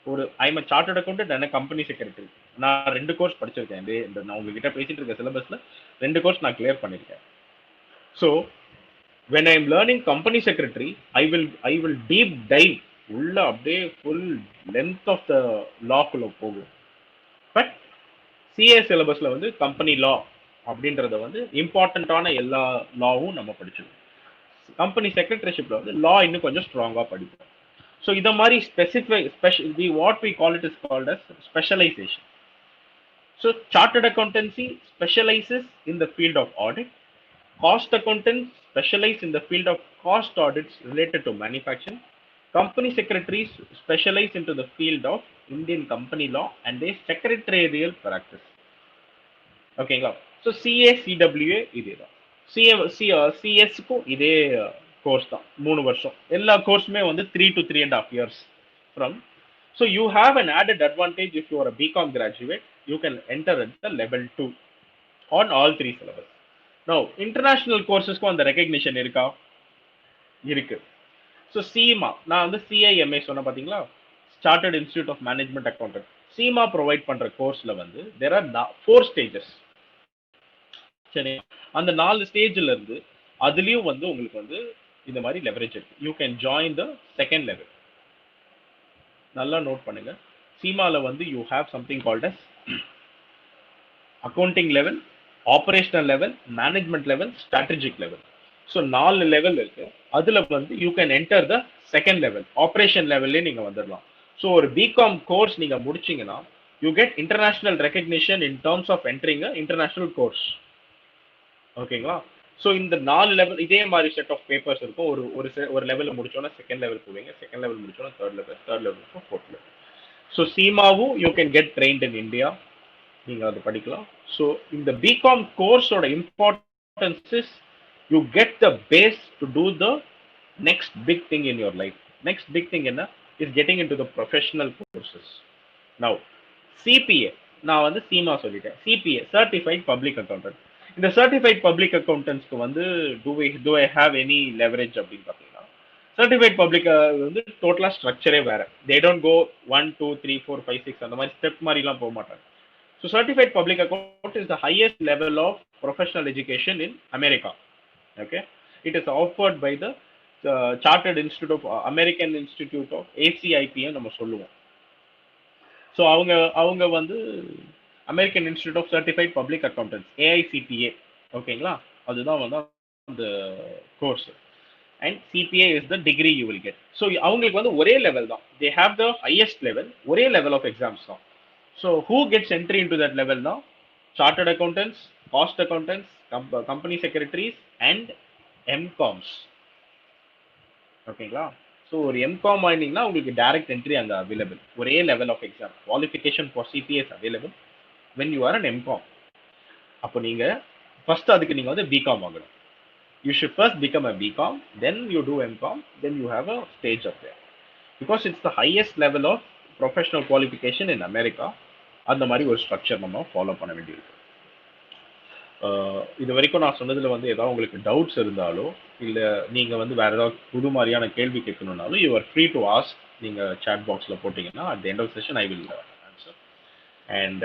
ஒரு I am chartered accountant and company secretary. நான் 2 கோர்ஸ் படிச்சிருக்கேன். இந்த நான் உங்ககிட்ட பேசிட்டு இருக்க சிலபஸ்ல 2 கோர்ஸ் நான் கிளியர் பண்ணியிருக்கேன். So when I am learning company secretary, I will deep dive உள்ள அப்படியே ஃபுல் லென்த் ஆஃப் த லாக்குள்ள போகும். பட் சிஏ சிலபஸ்ல வந்து கம்பெனி லா அப்படின்றத வந்து இம்பார்ட்டண்ட்டான எல்லா லாவும் நம்ம படிச்சிருக்கோம். கம்பெனி செக்ரட்டரிஷிப்ல வந்து லா இன்னும் கொஞ்சம் ஸ்ட்ராங்கா படிப்போம். ஸோ இதை மாதிரி what we call it is called as specialisation. So chartered accountancy specialises in the field of audit. Cost accountants specialize in the field of cost audits related to manufacturing. Company secretaries specialize into the field of Indian company law and a secretarial practice. ஓகேங்களா? So CA சிடபிள்யூஏ இதே தான். சிஎஸ்க்கும் இதே course தான், 3 வருஷம். எல்லா கோர்ஸுமே வந்து 3 to 3.5 years from. So you have an added advantage if you are a BCom graduate. You can enter at the level 2 on all 3 syllabus. Now, international கோர்சஸ்க்கும் அந்த recognition இருக்கா? இருக்கு. ஸோ சிமா நான் வந்து சிஐஎம்ஏ சொன்ன பார்த்தீங்களா, chartered institute of management accountant. CIMA provide பண்ற கோர்ஸ்ல வந்து தேர் ஆர் 4 ஸ்டேஜஸ். சரி, அந்த 4 ஸ்டேஜ்ல இருந்து அதுலயும் வந்து உங்களுக்கு வந்து இந்த மாதிரி லெவரேஜ் இருக்கு. You can join the second level. நல்லா நோட் பண்ணுங்க. சீமால வந்து you have something called as accounting level, operational level, management level, strategic level. So 4 level இருக்கு. அதுல வந்து you can enter the second level, operation லெவல்லே நீங்க வந்துடலாம். ஸோ ஒரு பிகாம் கோர்ஸ் நீங்க முடிச்சீங்கன்னா you get international recognition in terms of entering international course. ஓகேங்களா? ஸோ இந்த 4 லெவல் இதே மாதிரி செட் ஆஃப் பேப்பர்ஸ் இருக்கும். ஒரு லெவலில் முடிச்சோன்னா செகண்ட் லெவல் போவீங்க, செகண்ட் லெவல் முடிச்சோன்னா தேர்ட் லெவல் இருக்கும், ஃபோர்த் லெவல். ஸோ சீமாவும் you can get trained in India, நீங்க அதை படிக்கலாம். ஸோ இந்த பிகாம் கோர்ஸோட importance is you get the base to do the next big thing in your life. Next big thing என்ன is getting into the professional courses. Now CPA, நான் வந்து CIMA சொல்லிட்டேன். CPA certified public accountant. இந்த certified public அக்கௌண்டன்ஸ்க்கு வந்து to I have any leverage அப்படின்னு பார்த்தீங்கன்னா, certified public வந்து டோட்டலாக ஸ்ட்ரக்சரே வேற. தே டோன்ட் கோ 1 2 3 4 5 6 அந்த மாதிரி ஸ்டெப் மாதிரிலாம் போக மாட்டாங்க. So certified public account is the highest level of professional education in America. Okay, it is offered by the chartered institute of American institute of ஏசிஐபின்னு நம்ம சொல்லுவோம். ஸோ அவங்க வந்து American institute of certified public accountants, AICPA. ஓகேங்களா? அதுதான் வந்து அந்த course. And CPA is the degree you will get. So அவங்களுக்கு வந்து ஒரே லெவல் தான். They have the highest level, ஒரே லெவல் ஆஃப் எக்ஸாம்ஸ் தான். So who gets entry in to that level தான் chartered accountants, cost accountants, company secretaries and MComs. ஓகேங்களா? So ஒரு MCom ஆயிருந்தீங்கன்னா உங்களுக்கு டைரக்ட் என்ட்ரி அங்கே அவைலபிள். ஒரே level of exam, qualification for CPS available when you are an MCom. அப்போ நீங்கள் first அதுக்கு நீங்கள் வந்து பிகாம் ஆகணும். You should first become a BCom, then you do MCom, then you have a stage of there. Because it's the highest level of professional qualification in America. அந்த மாதிரி ஒரு structure நம்ம ஃபாலோ பண்ண வேண்டியிருக்கு. இது வரைக்கும் நான் சொன்னதில் வந்து ஏதாவது உங்களுக்கு டவுட்ஸ் இருந்தாலோ இல்லை நீங்கள் வந்து வேறு ஏதாவது புது மாதிரியான கேள்வி கேட்கணுன்னாலும் you are free to ask. நீங்கள் சேட் பாக்ஸில் போட்டிங்கன்னா at the end of session I will answer. And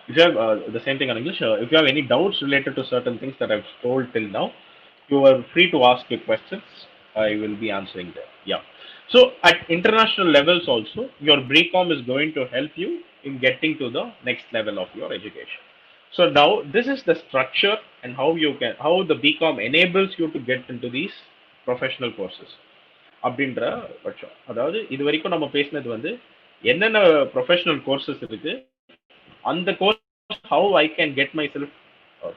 if you have the same thing in English, if you have any doubts related to certain things that I've told till now, you are free to ask your questions. I will be answering them. Yeah. So at international levels also, your BCom is going to help you in getting to the next level of your education. So now this is the structure and how the BCom enables you to get into these professional courses. அப்படின்ற பட்சம், அதாவது இது வரைக்கும் நம்ம பேசினது வந்து என்னென்ன professional courses இருக்கு, அந்த course how I can get myself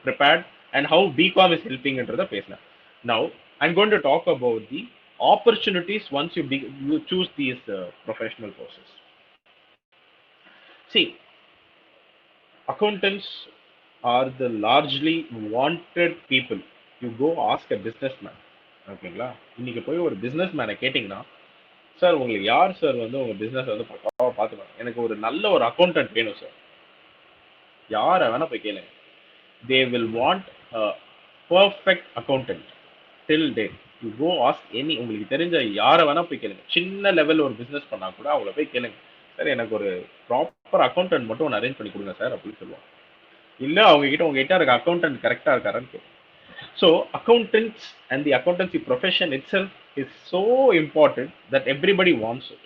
prepared and how BCom is helping என்றத பேசினேன். Now I'm going to talk about the opportunities once you choose these professional courses. See, accountants are the largely wanted people. You go ask a businessman. ஓகேங்களா? இன்னைக்கு போய் ஒரு business மேனை கேட்டிங்கன்னா, sir உங்களுக்கு யார் sir வந்து உங்கள் பிஸ்னஸ் வந்து பக்காவாக பார்த்துக்கலாம், எனக்கு ஒரு நல்ல ஒரு அக்கௌண்டன்ட் வேணும் சார், யாரை வேணா போய் கேளுங்க. They will want perfect accountant till date. You go ask any, உங்களுக்கு தெரிஞ்ச யாரை வேணா போய் கேளுங்க. சின்ன லெவல் ஒரு பிஸ்னஸ் பண்ணா கூட அவங்கள போய் கேளுங்க, சார் எனக்கு ஒரு ப்ராப்பர் அக்கௌண்டன்ட் மட்டும் ஒன்று அரேஞ்ச் பண்ணி கொடுங்க சார் அப்படின்னு சொல்லுவாங்க. இல்லை உங்ககிட்ட இருக்க அக்கௌண்டன்ட் கரெக்டாக இருக்காருன்னு கேட்கும். So accountants and the accountancy profession itself is so important that everybody wants it.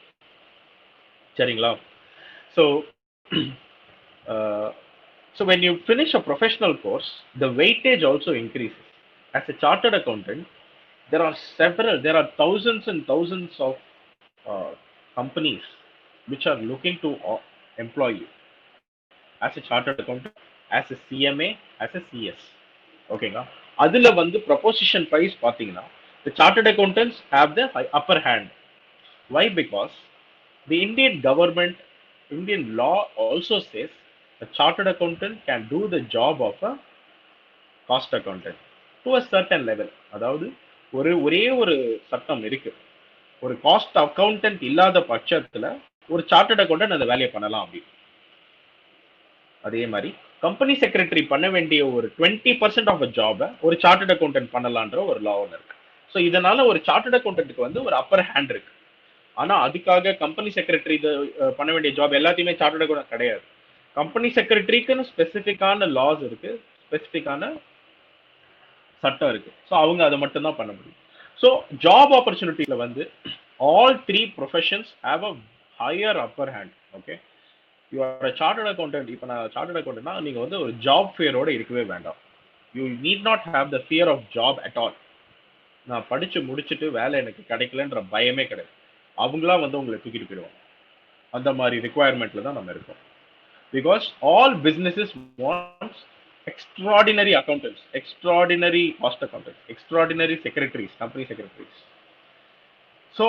சரிங்களா? So so when you finish a professional course, the weightage also increases. As a chartered accountant, there are thousands and thousands of companies which are looking to employ you as a chartered accountant, as a CMA, as a CS. ஓகேங்களா? அதுல வந்து proposition price பார்த்தீங்கன்னா the chartered accountants have the upper hand. Why? Because the Indian government, Indian law also says a chartered accountant can do the job of a cost accountant to a certain level. அதாவது ஒரே ஒரு சட்டம் இருக்கு, ஒரு cost accountant இல்லாத பட்சத்துல ஒரு chartered accountant அந்த வேலையை பண்ணலாம் அப்படி. அதே மாதிரி கம்பெனி செக்ரட்டரி பண்ண வேண்டிய ஒரு 20% ஆஃப் அ ஜாபை ஒரு சார்ட்டர்ட் அக்கௌண்டன்ட் பண்ணலான்ற ஒரு லா ஒன்று இருக்கு. ஸோ இதனால ஒரு சார்ட்டர்ட் அக்கௌண்டன்ட்டுக்கு வந்து ஒரு அப்பர் ஹேண்ட் இருக்கு. ஆனா அதுக்காக கம்பெனி செக்ரட்டரி இது பண்ண வேண்டிய ஜாப் எல்லாத்தையுமே சார்ட்டர்ட் அக்கௌண்ட் கிடையாது. கம்பெனி செக்ரட்டரிக்குன்னு ஸ்பெசிஃபிக்கான லாஸ் இருக்கு, ஸ்பெசிஃபிக்கான சட்டம் இருக்கு. ஸோ அவங்க அதை மட்டும் தான் பண்ண முடியும். ஸோ ஜாப் ஆப்பர்ச்சுனிட்டியில வந்து all three professions have a higher upper hand. Okay, you are a chartered accountant. இப்போ நான் சார்ட்டர்ட் அக்கௌண்டன்ட்னா நீங்க வந்து ஒரு ஜாப் ஃபியரோட இருக்கவே வேண்டாம். You need not have the fear of job at all. நான் படிச்சு முடிச்சுட்டு வேலை எனக்கு கிடைக்கலன்ற பயமே கிடையாது. அவங்களாம் வந்து உங்களை தூக்கிட்டு போயிடுவாங்க. அந்த மாதிரி ரிக்குவயர்மெண்ட்ல தான் நம்ம இருக்கோம். Because all businesses want extraordinary accountants, extraordinary cost accountants, extraordinary secretaries, company secretaries. So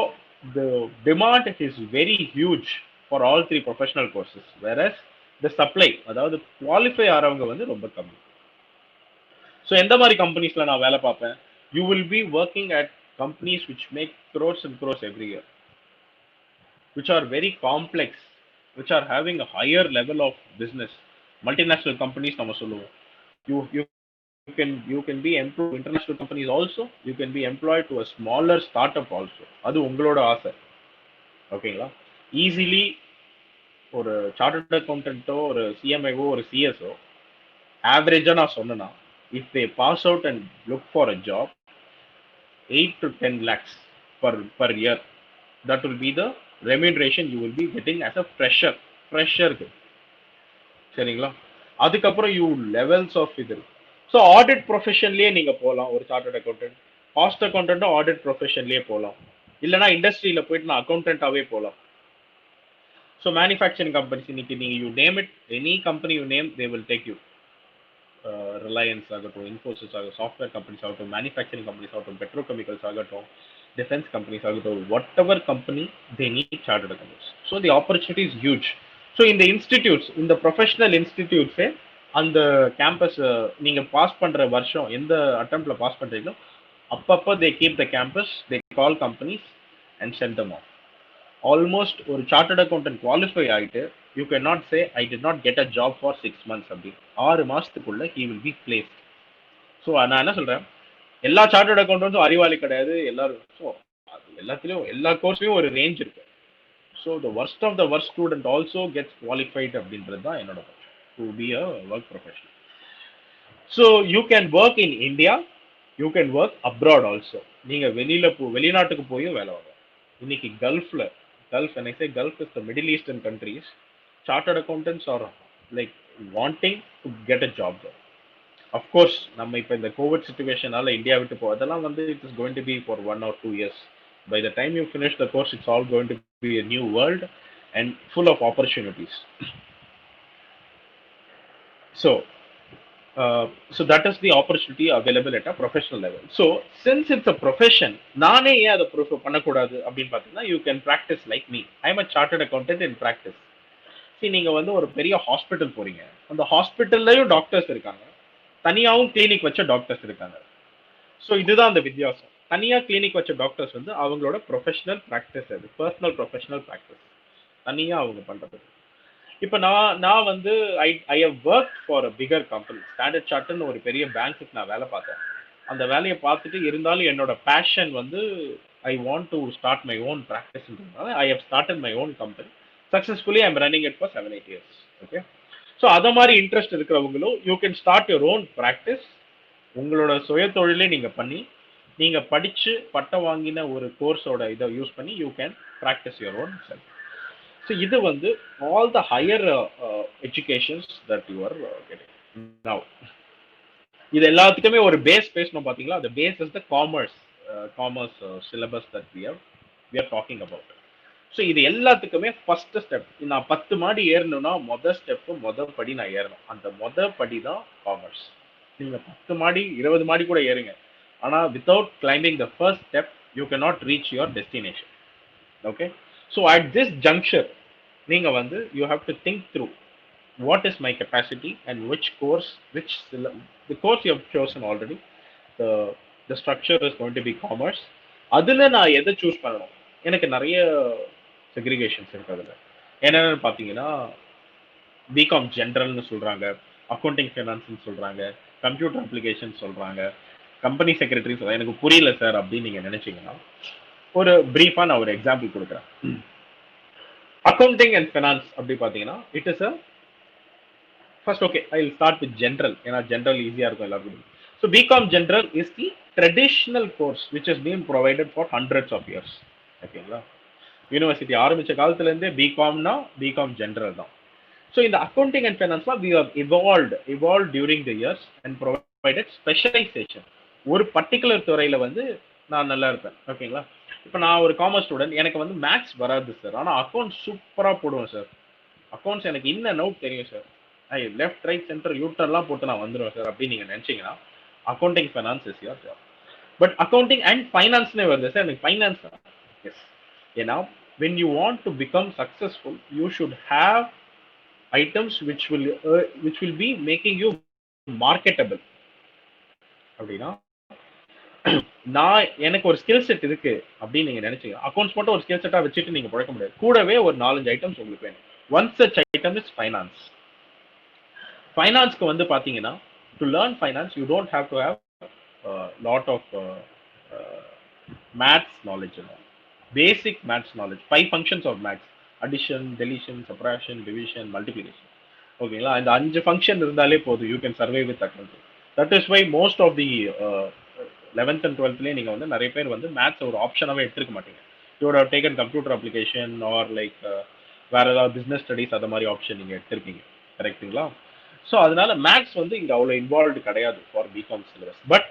the demand is very huge for all three professional courses, whereas the supply, அதாவது குவாலிஃபை ஆறவங்க வந்து ரொம்ப கம்மி. ஸோ எந்த மாதிரி கம்பெனிஸ்ல நான் வேலை பார்ப்பேன்? You will be working at companies which make crores and crores every year, which are very complex, which are having a higher level of business. Multinational companies நம்ம சொல்லுவோம். You can be employed to international companies also. You can be employed to a smaller startup also. அது உங்களோட ஆசை. ஓகேங்களா? Easily ஒரு chartered அக்கௌண்டன்ட்டோ ஒரு சிஎம்ஐஓ ஒரு CSO ஆவரேஜா நான் சொன்னேன்னா, if they pass out and look for a job 8 to 10 lakhs per year, that will be the remuneration you will be getting as a ஃப்ரெஷருக்கு. சரிங்களா? அதுக்கப்புறம் யூ லெவல்ஸ் ஆஃப் இது. ஸோ ஆடிட் ப்ரொஃபஷன்லேயே நீங்கள் போகலாம். ஒரு சார்ட்டர்ட் அக்கௌண்டன்ட், காஸ்ட் அக்கௌண்டன்ட்டும் ஆடிட் ப்ரொஃபஷன்லேயே போகலாம். இல்லைனா இண்டஸ்ட்ரியில் போயிட்டு நான் அக்கௌண்டன்ட்டாகவே போகலாம். ஸோ மேனுஃபேக்சரிங் கம்பெனிஸ் இன்னைக்கு நீங்கள் you name it, any company you name, they will take you. Reliance ஆகட்டும், இன்ஃபோசிஸ் ஆகட்டும், சாஃப்ட்வேர் கம்பெனிஸ் ஆகட்டும், மேனுஃபேக்சரிங் கம்பெனிஸ் ஆகட்டும், பெட்ரோகெமிக்கல்ஸ் ஆகட்டும், defense companies ஆகட்டும், whatever company, they need chartered accountants. So the opportunity is huge. So in the institutes, in the professional institutes, அந்த campus நீங்க pass பண்ற வருஷம் எந்த அட்டெம்ப்ட்ல பாஸ் பண்றீங்களோ அப்பப்போ they keep the campus, they call companies and send them off. Almost ஒரு chartered accountant qualify ஆயிட்டு you can not say I did not get a job for 6 months அப்படி. 6 மாசத்துக்குள்ள he will be placed. So நான் என்ன சொல்றேன், எல்லா chartered அக்கௌண்டன்ஸும் அறிவாளி கிடையாது. எல்லாரும் ஸோ எல்லாத்துலயும் எல்லா கோர்ஸ்லயும் ஒரு ரேஞ்ச் இருக்கு. So the worst of the worst student also gets qualified அப்படின்றது தான் என்னோட to be a work professional. So you can work in India, you can work abroad also. நீங்க வெளிநாட்டுக்கு போயும் வேலை வாங்க. இன்னைக்கு கல்ஃப்ல, Gulf Gulf is the middle eastern countries, chartered accountants are like wanting to get a job. Of course நம்ம இப்போ இந்த கோவிட் சுச்சுவேஷனால இந்தியா விட்டு அதெல்லாம் வந்து it is going to B for 1 or 2 years. By the time you finish the course, it's all going to be a new world and full of opportunities. So that is the opportunity available at a professional level. So since it's a profession, நானே ஏன் அதை பண்ணக்கூடாது அப்படின்னு பார்த்தீங்கன்னா, you can practice like me. I am a chartered accountant in practice. See, நீங்க வந்து ஒரு பெரிய ஹாஸ்பிட்டல் போறீங்க, அந்த ஹாஸ்பிட்டல்லையும் டாக்டர்ஸ் இருக்காங்க, தனியாகவும் கிளினிக் வச்ச டாக்டர்ஸ் இருக்காங்க. ஸோ இதுதான் அந்த வித்தியாசம். தனியாக கிளினிக் வச்ச டாக்டர்ஸ் வந்து அவங்களோட ப்ரொஃபஷனல் ப்ராக்டிஸ், அது பர்சனல் ப்ரொஃபஷனல் ப்ராக்டிஸ் தனியாக அவங்க பண்ணுறது. இப்போ நான் வந்து I have work for a bigger company. Standard சார்ட்டர்ட்னு ஒரு பெரிய பேங்க்குக்கு நான் வேலை பார்த்தேன். அந்த வேலையை பார்த்துட்டு இருந்தாலும் என்னோட பேஷன் வந்து I want to start my own ப்ராக்டிஸ்ன்றதுனால I have started my own company. Successfully I am running it for 7-8 years. Okay, so அதை மாதிரி இன்ட்ரெஸ்ட் இருக்கிறவங்களும் you can start your own practice. உங்களோட சுய தொழிலே நீங்கள் பண்ணி, நீங்கள் படித்து பட்டம் வாங்கின ஒரு கோர்ஸோட இதை யூஸ் பண்ணி you can practise your own self. So இது வந்து all the higher educations that you are getting now. இது எல்லாத்துக்குமே ஒரு பேஸ் பேசணும் பார்த்தீங்களா? அந்த base is the commerce syllabus that we are talking about. So இது எல்லாத்துக்குமே ஃபர்ஸ்ட் ஸ்டெப். நான் 10 மாடி ஏறணும்னா மொதல் படி நான் ஏறணும். அந்த மொதல் படி தான் காமர்ஸ். நீங்க 10 மாடி 20 மாடி கூட ஏறுங்க, ஆனா without climbing the first step you can not reach your destination. Okay, so at this juncture நீங்க வந்து you have to think through what is my capacity and which course, the course you have chosen already, the structure is going to be commerce. அதுல நான் எதை choose பண்ணணும்? எனக்கு நிறைய செக்ரிகேஷன்ஸ் இருக்கு அதுல. என்னென்னு பார்த்தீங்கன்னா, பிகாம் ஜென்ரல்னு சொல்றாங்க, அக்கௌண்டிங் ஃபைனான்ஸ்னு சொல்றாங்க, கம்ப்யூட்டர் அப்ளிகேஷன் சொல்றாங்க, கம்பெனி செக்ரட்டரி. எனக்கு புரியல சார் அப்படின்னு நீங்க நினைச்சீங்கன்னா, ஒரு பிரீஃபா நான் ஒரு எக்ஸாம்பிள் கொடுக்குறேன். அக்கௌண்டிங் அண்ட் ஃபினான்ஸ் அப்படி பார்த்தீங்கன்னா it is a first okay I will start with general, ஏன்னா ஜென்ரல் ஈஸியாக இருக்கும் எல்லாருக்கும். So BCom general is the traditional course which is been provided for hundreds of years. ஓகேங்களா, யூனிவர்சிட்டி ஆரம்பிச்ச காலத்துலேருந்தே பிகாம்னா பிகாம் ஜென்ரல் தான். ஸோ இந்த அக்கௌண்டிங் அண்ட் ஃபைனான்ஸ்லாம் we have evolve during the years and provided specialisation. ஒரு பர்டிகுலர் துறையில் வந்து நான் நல்லா இருப்பேன். ஓகேங்களா, இப்போ நான் ஒரு காமர்ஸ் ஸ்டூடெண்ட், எனக்கு வந்து மேக்ஸ் வராது சார், ஆனால் அக்கௌண்ட்ஸ் சூப்பராக போடுவேன் சார். அக்கௌண்ட்ஸ் எனக்கு இன்னும் அவுட் தெரியும் சார், லெஃப்ட் ரைட் சென்டர் யூட்டர்லாம் போட்டு நான் வந்துடுவேன் சார் அப்படின்னு நீங்கள் நினச்சிங்கன்னா accounting finance is your job. But accounting and ஃபைனான்ஸ்னே வருது சார், எனக்கு ஃபைனான்ஸ் தான். எஸ், ஏன்னா when you want to become successful you should have items which will be making you marketable. அப்படின்னா நான் எனக்கு ஒரு ஸ்கில் செட் இருக்கு அப்படின்னு நீங்க நினைச்சீங்க, அக்கௌண்ட்ஸ் மட்டும் ஒரு ஸ்கில் செட்டா வச்சுட்டு நீங்க பிழைக்க முடியாது, கூடவே ஒரு 4-5 ஐட்டம்ஸ் உங்களுக்கு வேணும். One such item is finance. ஃபைனான்ஸ்க்கு வந்து பாத்தீங்கன்னா to learn finance you don't have to have lot of maths knowledge. Basic maths knowledge, 5 functions of maths, addition, deletion, subtraction, division, multiplication. ஓகேங்களா, இந்த 5 ஃபங்க்ஷன் இருந்தாலே போதும், you can survive with accounting. That is why most of the 11th and 12thலேயே நீங்கள் வந்து நிறைய பேர் வந்து மேத்ஸ் ஒரு ஆப்ஷனாகவே எடுத்துருக்க மாட்டீங்க. You would have taken computer application or like வேற ஏதாவது பிஸ்னஸ் ஸ்டடிஸ் அந்த மாதிரி ஆப்ஷன் நீங்கள் எடுத்திருக்கீங்க. கரெக்டுங்களா? ஸோ அதனால மேத்ஸ் வந்து இங்கே அவ்வளோ இன்வால்வ்டு கிடையாது ஃபார் பிகாம் சிலபஸ். பட்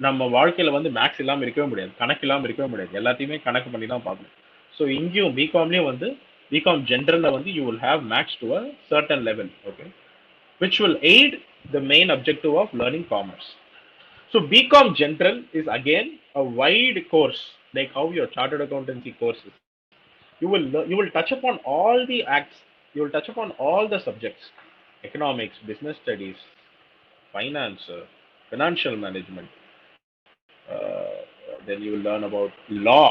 நம்ம வாழ்க்கையில் வந்து மேக்ஸ் இல்லாமல் இருக்கவே முடியாது, கணக்கு இல்லாமல் இருக்கவே முடியாது, எல்லாத்தையுமே கணக்கு பண்ணி தான் பார்க்கணும். ஸோ இங்கேயும் பிகாம்லேயும் வந்து பிகாம் ஜென்ரலில் வந்து you will have maths to a certain level, okay, which will aid the main objective of learning commerce. So BCom General is again a wide course, like how your chartered accountancy course is. You will touch upon all the acts. You will touch upon all the subjects: economics, business studies, finance, financial management. Then you will learn about law.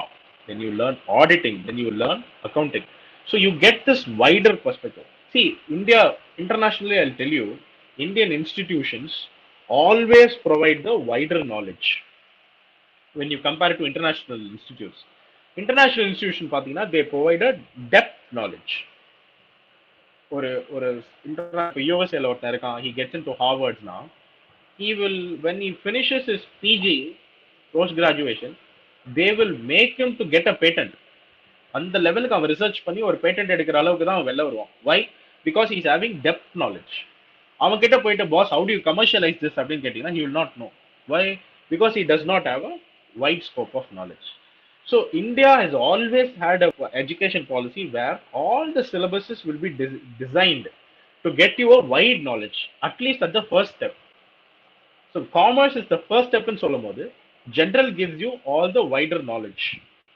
Then you learn auditing. Then you learn accounting. So you get this wider perspective. See, India internationally, I'll tell you, Indian institutions always provide the wider knowledge when you compare it to international institutes. International institution பார்த்தீங்கன்னா they provide a depth knowledge. ஒரு ஒரு யூஎஸ்ஏல ஒருத்தன் இருக்கான், he gets into Harvardனா he will, when he finishes his PG post graduation, they will make him to get a patent. அந்த லெவலுக்கு அவன் research பண்ணி ஒரு பேட்டன்ட் எடுக்கிற அளவுக்கு தான் அவன் வெளில வருவான். Why? Because he is having depth knowledge. அவன் கிட்ட போயிட்டு boss how do you commercialize this அப்படின்னு கேட்டீங்கன்னா he will not know. Why? Because he does not have a wide scope of knowledge. So India has always had a education policy where all the syllabuses will be designed to get you a wide knowledge, at least at the first step. So commerce is the first step in சொல்லும்போது general gives you all the wider knowledge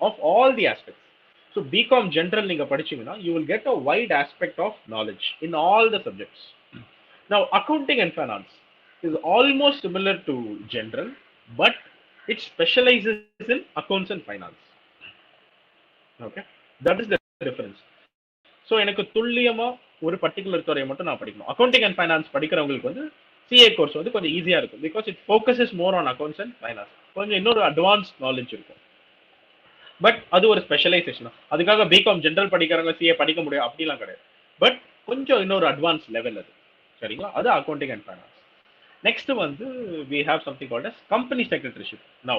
of all the aspects. So BCom general நீங்க படிச்சீங்கன்னா you will get a wide aspect of knowledge in all the subjects. Now, accounting and finance is almost similar to general, but it specializes in accounts and finance. Okay, that is the difference. So, எனக்கு துல்லியமா ஒரு particular துறையை மட்டும் நான் படிக்கணும். Accounting and finance படிக்கிறவங்களுக்கு வந்து CA course வந்து கொஞ்சம் ஈஸியா இருக்கும், because it focuses more on accounts and finance. கொஞ்சம் இன்னொரு அட்வான்ஸ் நாலேஜ் இருக்கும். பட் அது ஒரு ஸ்பெஷலைசேஷன். அதுக்காக பிகாம் ஜென்ரல் படிக்கிறவங்க சிஏ படிக்க முடியும் அப்படிலாம் கிடையாது. பட் கொஞ்சம் இன்னொரு அட்வான்ஸ் லெவல் அது. சரிங்களா, அது அக்கௌண்டிங் அண்ட் ஃபைனான்ஸ். நெக்ஸ்ட் வந்து we have something called as company secretaryship. Now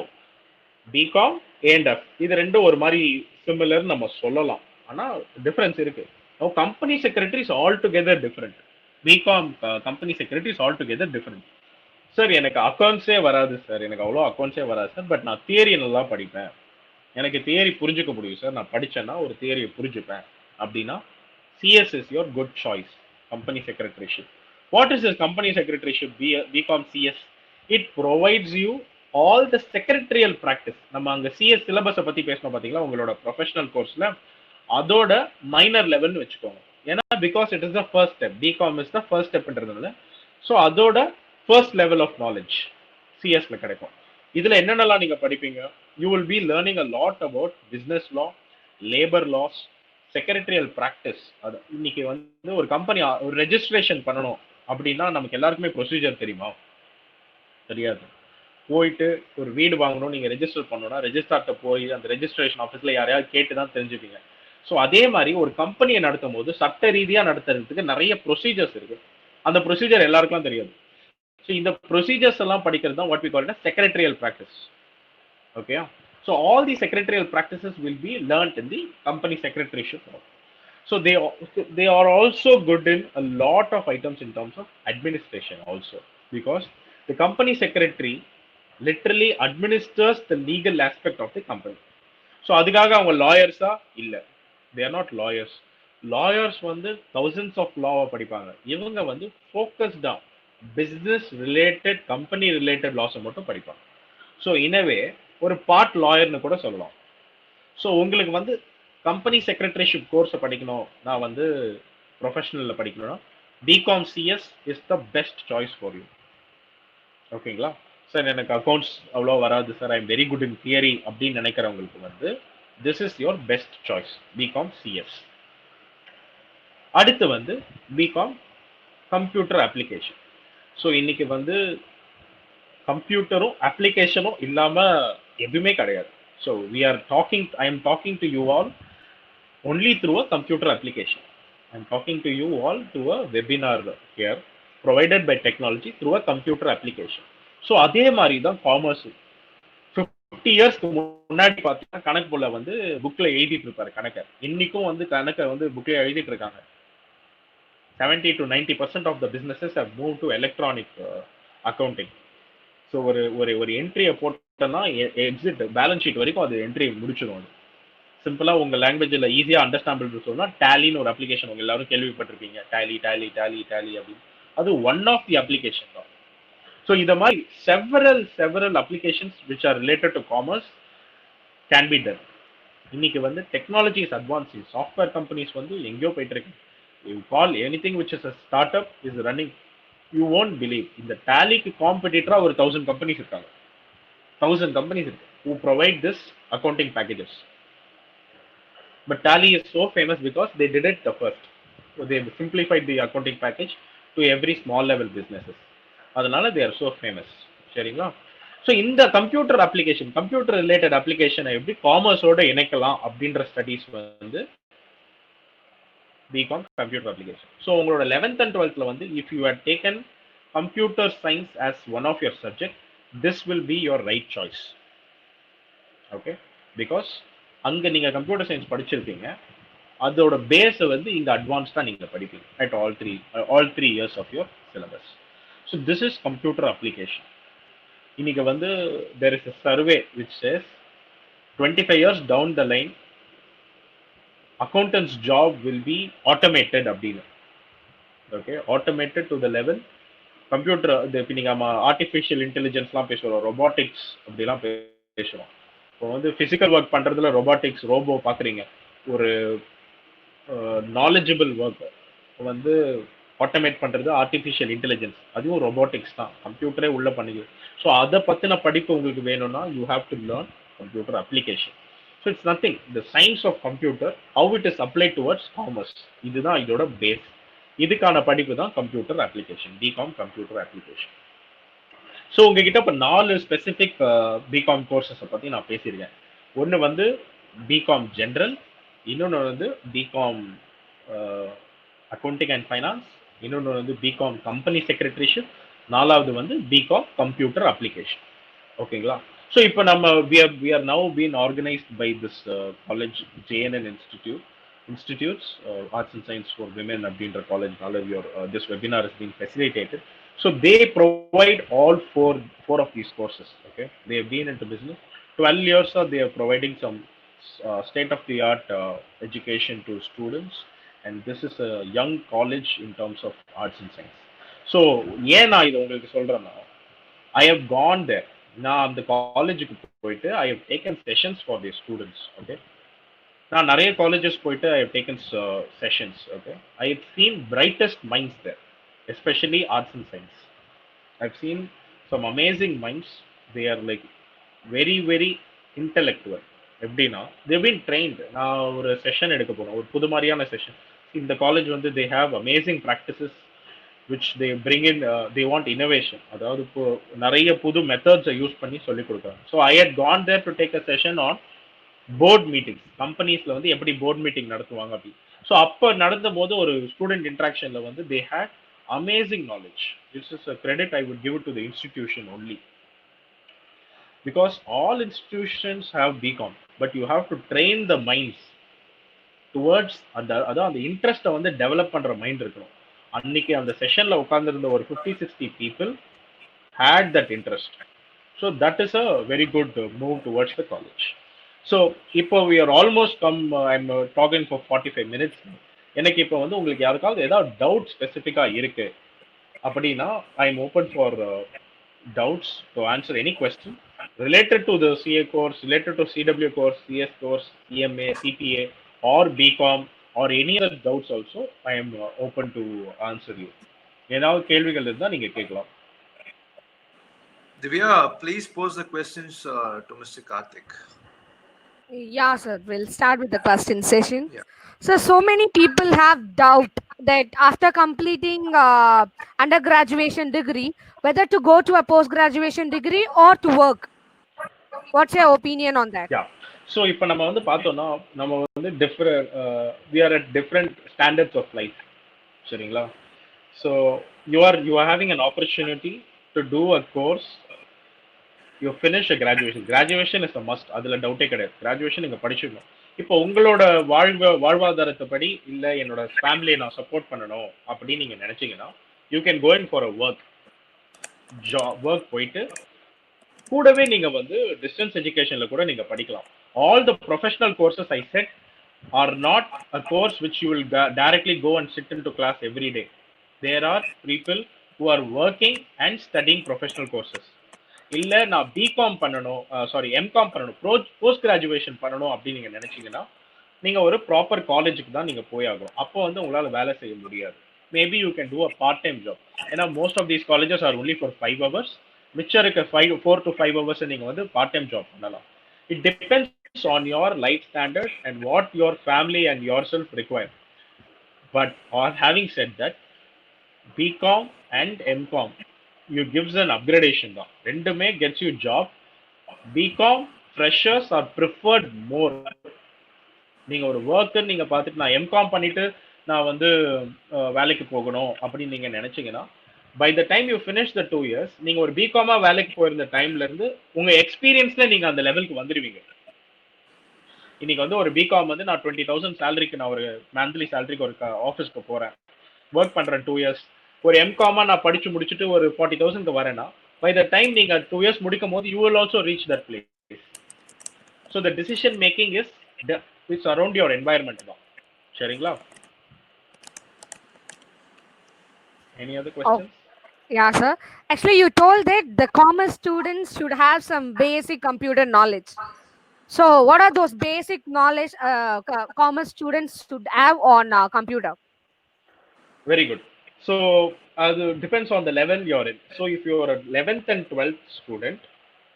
BCom A&F இது ரெண்டும் ஒரு மாதிரி சிமிலர் நம்ம சொல்லலாம், ஆனா டிஃபரன்ஸ் இருக்கு. Now company secretary is altogether different. BCom company secretary is altogether different. Sir எனக்கு அக்கௌண்ட்ஸே வராது சார், எனக்கு அவ்வளோ அக்கௌண்ட்ஸே வராது சார், பட் நான் தியரி நல்லா படிப்பேன், எனக்கு தியரி புரிஞ்சுக்க முடியும் சார், நான் படிச்சேன்னா ஒரு தியரியை புரிஞ்சுப்பேன் அப்படின்னா CS is your good choice. Company secretaryship. What is this company secretaryship? BCom CS. It provides you all the secretarial practice. நம்ம அங்க சிஎஸ் சிலபஸை பத்தி பேசணும் பாத்தீங்களா உங்களோட ப்ரொஃபஷனல் கோர்ஸ்ல, அதோட மைனர் லெவல்னு வச்சுக்கோங்க. ஏன்னா because it is the first step, BCom is the first ஸ்டெப்ன்றதுனால ஸோ அதோட ஃபர்ஸ்ட் லெவல் ஆஃப் நாலேஜ் சிஎஸ்ல கிடைக்கும். இதுல என்னென்னலாம் நீங்க படிப்பீங்க? You will be learning a lot about business law, labour laws, secretarial practice. அது இன்னைக்கு வந்து ஒரு கம்பெனி ஒரு ரெஜிஸ்ட்ரேஷன் பண்ணணும் அப்படின்னா நமக்கு எல்லாருக்குமே ப்ரொசீஜர் தெரியுமா? தெரியாது. போயிட்டு ஒரு வீடு வாங்கணும், நீங்க ரெஜிஸ்டர் பண்ணணும்னா ரெஜிஸ்ட்ரார்ட்ட போய் அந்த ரெஜிஸ்ட்ரேஷன் ஆஃபீஸ்ல யாரையாவது கேட்டு தான் தெரிஞ்சுப்பீங்க. ஸோ அதே மாதிரி ஒரு கம்பெனியை நடத்தும் போது சட்ட ரீதியா நடத்துறதுக்கு நிறைய ப்ரொசீஜர்ஸ் இருக்கு. அந்த ப்ரொசீஜர் எல்லாருக்கும் தெரியாது. ஸோ இந்த ப்ரொசீஜர்ஸ் எல்லாம் படிக்கிறது தான் what we call secretarial practice. Okay, so all the secretarial practices will be learnt in the company secretaryship. So they are also good in a lot of items in terms of administration also, because the company secretary literally administers the legal aspect of the company. So அதுக்காக அவங்க லாயர்ஸா இல்ல, they are not lawyers. Lawyers வந்து thousands of law படிப்பாங்க. இவங்க வந்து ஃபோக்கஸ்டா business related company related laws மட்டும் படிப்பாங்க. ஸோ இனவே ஒரு பார்ட் லாயர்னு கூட சொல்லலாம். ஸோ உங்களுக்கு வந்து கம்பெனி செக்ரட்டரிஷிப் கோர்ஸை படிக்கணும், நான் வந்து ப்ரொஃபஷனலில் படிக்கணும்னா BCom CS is the best choice for you. ஓகேங்களா சார், எனக்கு அக்கௌண்ட்ஸ் அவ்வளோ வராது sir, I am very good in theory அப்படின்னு நினைக்கிறவங்களுக்கு வந்து this is your best choice, BCom CS. அடுத்து வந்து பிகாம் கம்ப்யூட்டர் அப்ளிகேஷன். ஸோ இன்னைக்கு வந்து கம்ப்யூட்டரும் அப்ளிகேஷனும் இல்லாமல் எதுவுமே கிடையாது. So I am talking to you all only through a computer application. I am talking to you all through a webinar here provided by technology through a computer application. So அதே மாதிரி தான் commerce. 50 இயர்ஸ்க்கு முன்னாடி பார்த்தீங்கன்னா கணக்கு போல வந்து புக்ல எழுதிட்டு இருப்பாரு கணக்கை. இன்னைக்கும் வந்து கணக்கை வந்து புக்ல எழுதிட்டு இருக்காங்க. 70 to 90% of the businesses have moved to electronic accounting. So ஒரு என்ட்ரியை போட்டோன்னா எக்ஸிட் பேலன்ஸ் ஷீட் வரைக்கும் அது என்ட்ரி முடிச்சிடும். சிம்பிளா உங்க லாங்குவேஜ்ல ஈஸியா அண்டர்ஸ்டாண்டபிள் சொன்னா டேலின்னு ஒரு அப்ளிகேஷன் உங்க எல்லாரும் கேள்விப்பட்டிருப்பீங்க. டேலி டேலி டேலி டேலி அப்படின்னு, அது ஒன் ஆஃப் தி அப்ளிகேஷன் தான். ஸோ இந்த மாதிரி several applications which are related to commerce can be done. இன்னைக்கு வந்து technology is advancing. Software companies வந்து எங்கேயோ போயிட்டு இருக்கு. You call anything which is a start up is running. You won't believe, இந்த டேலிக்கு காம்படிட்டரா ஒரு 1000 கம்பெனிஸ் இருக்காங்க. 1000 companies who provide this accounting packages. But Tally is so famous because they did it the first. So they simplified the accounting package to every small level businesses. அதனால they are so famous. சரிங்களா? So இந்த computer application, computer related அப்ளிகேஷனை எப்படி காமர்ஸோட இணைக்கலாம் அப்படின்ற studies வந்து BCom computer application. So உங்களோட 11th and 12th வந்து if you had taken computer science as one of your subject, this will be your right choice. Okay, because அங்க நீங்க computer science படிச்சிருப்பீங்க, அதோட பேஸ் வந்து இங்க அட்வான்ஸ்டா நீங்க படிப்பீங்க at all three years of your syllabus. So this is computer application. இன்னைக்கு வந்து there is a survey which says 25 years down the line accountant's job will be automated அப்படின்னு. Okay, automated to the level computer. இப்போ நீங்கள் நம்ம artificial இன்டெலிஜென்ஸ்லாம் பேசுகிறோம், robotics அப்படிலாம் பேசுகிறோம். இப்போ வந்து ஃபிசிக்கல் ஒர்க் பண்ணுறதுல ரொபாட்டிக்ஸ், ரோபோ பார்க்குறீங்க. ஒரு நாலேஜபிள் ஒர்க் வந்து ஆட்டோமேட் பண்ணுறது ஆர்டிஃபிஷியல் இன்டெலிஜென்ஸ், அதுவும் ரொபாட்டிக்ஸ் தான், கம்ப்யூட்டரே உள்ள பண்ணுது. ஸோ அதை பற்றின படிப்பு உங்களுக்கு வேணும்னா you have to learn computer application. So it's nothing, the science of computer, how it is apply towards commerce, இதுதான் இதோட பேஸ். இதுக்கான படிப்பு தான் computer application, BCom computer application. So உங்ககிட்ட இப்போ 4 ஸ்பெசிஃபிக் பிகாம் கோர்சஸை பற்றி நான் பேசியிருக்கேன். ஒன்று வந்து பிகாம் ஜென்ரல், இன்னொன்று வந்து பிகாம் அக்கௌண்டிங் அண்ட் ஃபைனான்ஸ், இன்னொன்று வந்து பிகாம் கம்பெனி செக்ரட்டரிஷிப், 4வது வந்து பிகாம் கம்ப்யூட்டர் அப்ளிகேஷன். ஓகேங்களா? ஸோ இப்போ நம்ம we are now being organized by this college, JNN Institutes, Arts and Science for Women அப்படின்ற college. This webinar is being facilitated. So they provide all four of these courses. Okay, they have been into business 12 years. They are providing some state of the art education to students, and this is a young college in terms of arts and science. So ஏன் நான் இது உங்களுக்கு சொல்றேன்னா, I have gone there. நான் அந்த காலேஜுக்கு போயிட்டு I have taken sessions for the students. Okay, நான் நிறைய காலேஜஸ் போயிட்டு I have taken sessions. Okay, I have seen brightest minds there, especially arts and science. I have seen some amazing minds. They are like very very intellectual. எப்படின்னா they have been trained. நான் ஒரு session எடுக்க போனோம், ஒரு புது மாதிரியான session. இந்த college வந்து they have amazing practices which they bring in, they want innovation, அதாவது இப்போ நிறைய புது மெத்தட்ஸை யூஸ் பண்ணி சொல்லி கொடுக்குறாங்க. So I had gone there to take a session on board meetings. கம்பெனிஸ்ல வந்து எப்படி போர்ட் மீட்டிங் நடத்துவாங்க அப்படி. ஸோ அப்போ நடந்த போது ஒரு ஸ்டூடெண்ட் இன்ட்ராக்ஷன்ல வந்து they had amazing knowledge. This is a credit I would give it to the institution only, because all institutions have BCom, but you have to train the minds towards அந்த இன்ட்ரெஸ்ட்டை வந்து develop பண்ற mind இருக்கணும். அன்னைக்கு அந்த செஷன்ல உட்கார்ந்துருந்த ஒரு 50-60 people had that interest. So that is a very good move towards the college. So இப்போ we are almost come, I'm talking for 45 minutes. எனக்கு இப்போ வந்து உங்களுக்கு யாருக்காவது ஏதாவது டவுட் ஸ்பெசிஃபிக்கா இருக்கு அப்படின்னா I am open for doubts to answer any question related to the CA course, related to CW course, CS course, CMA, CPA, or BCom, or any other doubts also. I am open to answer you. ஏதாவது கேள்விகள் இருந்தா நீங்க கேட்கலாம். Divya, please pose the questions to Mr. Karthik. Yeah, sir. We'll start with the question session. Yeah. So many people have doubt that after completing undergraduation degree, whether to go to a post-graduation degree or to work. What's your opinion on that? Yeah. So இப்போ நம்ம வந்து பார்த்தோம்னா நம்ம வந்து we are at different standards of life. சரிங்களா? So you are having an opportunity to do a course. You finish a graduation. Graduation is a must. அதுல டவுட்டே கிடையாது. கிராஜுவேஷன் நீங்க படிச்சிடணும். இப்போ உங்களோட வாழ்வாதாரத்தை படி இல்லை என்னோட ஃபேமிலியை நான் சப்போர்ட் பண்ணணும் அப்படின்னு நீங்க நினைச்சீங்கன்னா you can go in for a work போயிட்டு கூடவே நீங்க வந்து டிஸ்டன்ஸ் எஜுகேஷன்ல கூட நீங்க படிக்கலாம். All the professional courses I set are not a course which you will directly go and sit in to class every day. There are people who are working and studying professional courses. இல்லை நான் BCom பண்ணணும், M Com பண்ணணும், post graduation பண்ணணும் அப்படின்னு நீங்கள் நினைச்சீங்கன்னா நீங்கள் ஒரு ப்ராப்பர் காலேஜுக்கு தான் நீங்கள் போய் ஆகணும். அப்போ வந்து உங்களால் வேலை செய்ய முடியாது. Maybe you can do a part time job. ஏன்னா most of these colleges are only for 5 hours. மிச்சம் இருக்க 4 to 5 hours நீங்கள் வந்து பார்ட் டைம் ஜாப் பண்ணலாம். It depends on your life standard and what your family and your self require. But are having set that BCom and MCom you gives an upgradation தான். ரெண்டுமே gets you job. BCom freshers are preferred more. நீங்க ஒரு work நீங்க பார்த்துட்டு நான் M Com பண்ணிட்டு நான் வந்து வேலைக்கு போகணும் அப்படின்னு நீங்க நினைச்சீங்கன்னா by the time you finish the 2 years நீங்க ஒரு பிகாமா வேலைக்கு போயிருந்த டைம்ல இருந்து உங்க எக்ஸ்பீரியன்ஸ்ல நீங்க அந்த லெவலுக்கு வந்துருவீங்க. இன்னைக்கு வந்து ஒரு பிகாம் வந்து நான் 20,000 சேலரிக்கு நான் ஒரு மந்த்லி சேலரிக்கு ஒரு ஆஃபீஸ்க்கு போறேன், ஒர்க் பண்றேன் 2 years. ஒரு எம்காமா நான் படிச்சு முடிச்சுட்டு ஒரு 40,000 வரேன்னா பை த டைம் நீங்க 2 years முடிக்கும் போது you will also reach that place. So the decision making is around your environment தான். சரிங்களா? Any other questions? Yeah, sir. Actually, you told that the commerce students should have some basic computer knowledge. So, what are those basic knowledge commerce students should have on computer? Very good. So அது depends on the level you're in. So if you're a 11th and 12th student,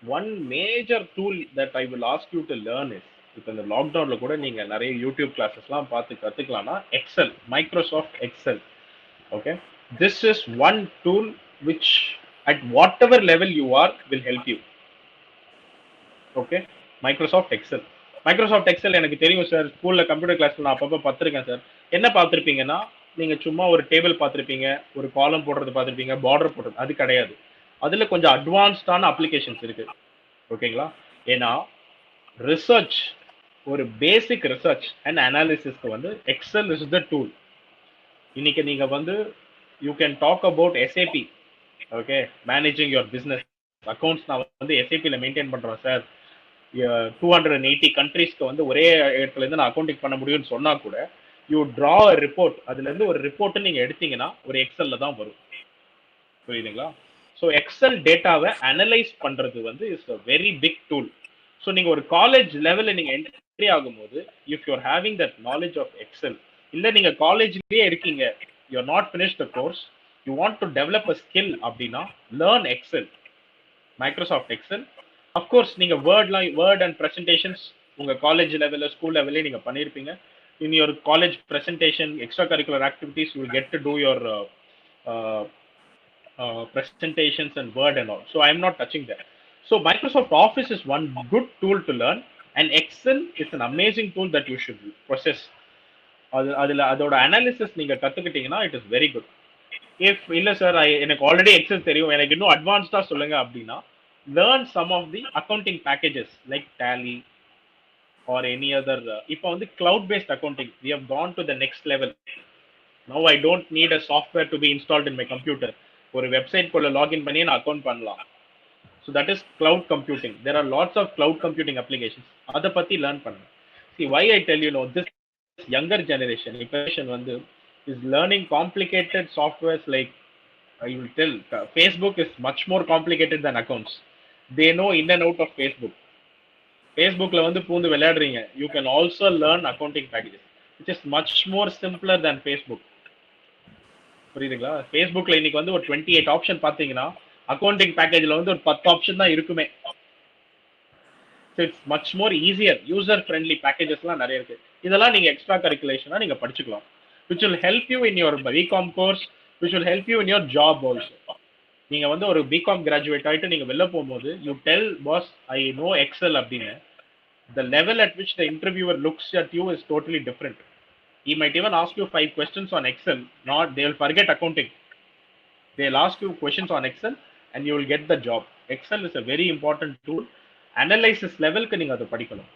one major tool that I will ask you to learn is, இப்போ இந்த லாக்டவுன்ல கூட நீங்க நிறைய YouTube கிளாஸஸ்லாம் பார்த்து கத்துக்கலாம்னா Excel, Microsoft Excel. Okay, this is one tool which at whatever level you are will help you. Okay, Microsoft Excel எனக்கு தெரியும் சார், ஸ்கூல்ல கம்ப்யூட்டர் கிளாஸ்ல நான் அப்பப்போ பார்த்துருக்கேன் சார். என்ன பார்த்துருப்பீங்கன்னா நீங்க சும்மா ஒரு டேபிள் பார்த்துருப்பீங்க, ஒரு காலம் போடுறது பார்த்துருப்பீங்க, பார்டர் போடுறது. அது கிடையாது. அதுல கொஞ்சம் அட்வான்ஸ்டான அப்ளிகேஷன்ஸ் இருக்கு. ஓகேங்களா? ஏன்னா ரிசர்ச், ஒரு பேசிக் ரிசர்ச் அண்ட் அனாலிசிஸ்க்கு வந்து எக்ஸல் இஸ் த டூல். இன்னைக்கு நீங்க வந்து you can talk about SAP. Okay, managing your business accounts. நான் வந்து எஸ்ஏபியில் மெயின்டைன் பண்றேன் சார், 280 கண்ட்ரீஸ்க்கு வந்து ஒரே இடத்துல இருந்து நான் அக்கௌண்டிங் பண்ண முடியும்னு சொன்னா கூட யூ ட்ரா அ ரிப்போர்ட். அதுல இருந்து ஒரு ரிப்போர்ட் நீங்க எடுத்தீங்கன்னா ஒரு எக்ஸல்ல தான் வரும். புரியுதுங்களா? ஸோ எக்ஸல் டேட்டாவை அனலைஸ் பண்றது வந்து is a very big tool. So நீங்க ஒரு காலேஜ் லெவல்ல நீங்க என்ட்ரி ஆகும்போது if you are having that knowledge of Excel, இல்லை நீங்க காலேஜ்லயே இருக்கீங்க, you are not finish the course, you want to develop a skill அப்படின்னா learn Excel, Microsoft Excel. Of course நீங்க வேர்ட் அண்ட் ப்ரெசன்டேஷன்ஸ் உங்க காலேஜ் லெவலில் ஸ்கூல் லெவல்லே நீங்க பண்ணியிருப்பீங்க. In your college presentation, extracurricular activities, you will get to do your presentations and Word and all. So I'm not touching that. So Microsoft Office is one good tool to learn, and Excel is an amazing tool that you should possess. அதில் அதோட analysis நீங்கள் கற்றுக்கிட்டீங்கன்னா it is very good. If இல்லை sir எனக்கு already Excel தெரியும், எனக்கு இன்னும் அட்வான்ஸ்டாக சொல்லுங்க அப்படின்னா, learn some of the accounting packages like Tally or any other. இப்போ வந்து cloud based accounting, we have gone to the next level. Now I don't need a software to be installed in my computer. ஒரு website குள்ள login பண்ணி நான் account பண்ணலாம். So that is cloud computing. There are lots of cloud computing applications. அதை பத்தி learn பண்ணுங்க. See why I tell you know this younger generation வந்து is learning complicated softwares like I will tell Facebook is much more complicated than accounts. They know in and out of Facebook. Facebookல வந்து பூந்து விளையாடுறீங்க, you can also learn accounting packages which is much more simpler than Facebook. புரியுதுங்களா? Facebookல இன்னைக்கு வந்து ஒரு 28 option பாத்தீங்கன்னா accounting பேக்கேஜ்ல வந்து ஒரு 10 ஆப்ஷன் தான் இருக்குமே. So it's much more easier, user friendly packagesலாம் நிறைய இருக்கு. இதெல்லாம் நீங்க எக்ஸ்ட்ரா கரிக்குலேஷனா நீங்க படிச்சுக்கலாம், which will help you in your BCom course, which will help you in your job also. நீங்க வந்து ஒரு பிகாம் கிராஜுவேட் ஆயிட்டு நீங்க வெளில போகும்போது you tell boss I know Excel அப்படின்னு, the level at which the interviewer looks at you is totally different. He might even ask you 5 questions on Excel, not they will forget accounting. They'll ask you questions on Excel and you will get the job. Excel is a very important tool. Analysis level க்கு நீங்க அதை படிக்கணும்.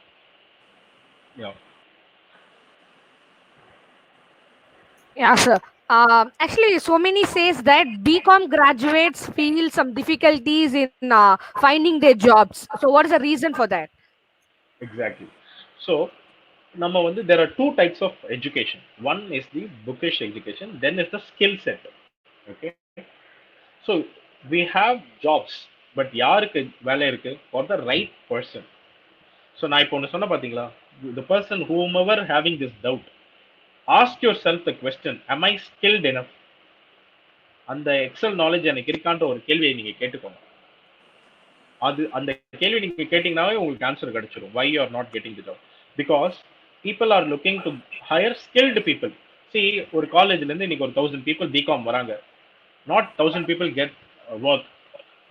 Yeah. Yeah, sir. Actually, so many says that BCom graduates feel some difficulties in finding their jobs. So, what is the reason for that? Exactly. So, நம்ம வந்து there are two types of education. One is the bookish education, then is the skill set. Okay. So, we have jobs, but யாருக்கு வேலை இருக்கு? For the right person. So, நான் இப்போ ஒன்று சொன்ன பார்த்தீங்களா, the person whomever having this doubt, ask yourself the question, am I skilled enough? அந்த XL knowledge எனக்கு இருக்கான்ற ஒரு கேள்வியை நீங்க கேட்டுக்கோங்க. அது அந்த கேள்வி நீங்க கேட்டீங்கன்னாவே உங்களுக்கு ஆன்சர் கிடைச்சிடும். why you are not getting the job? Because people are looking to hire skilled people. See, ஒரு காலேஜ்ல இருந்து இன்னைக்கு ஒரு 1000 people பிகாம் வராங்க, not 1000 people get work.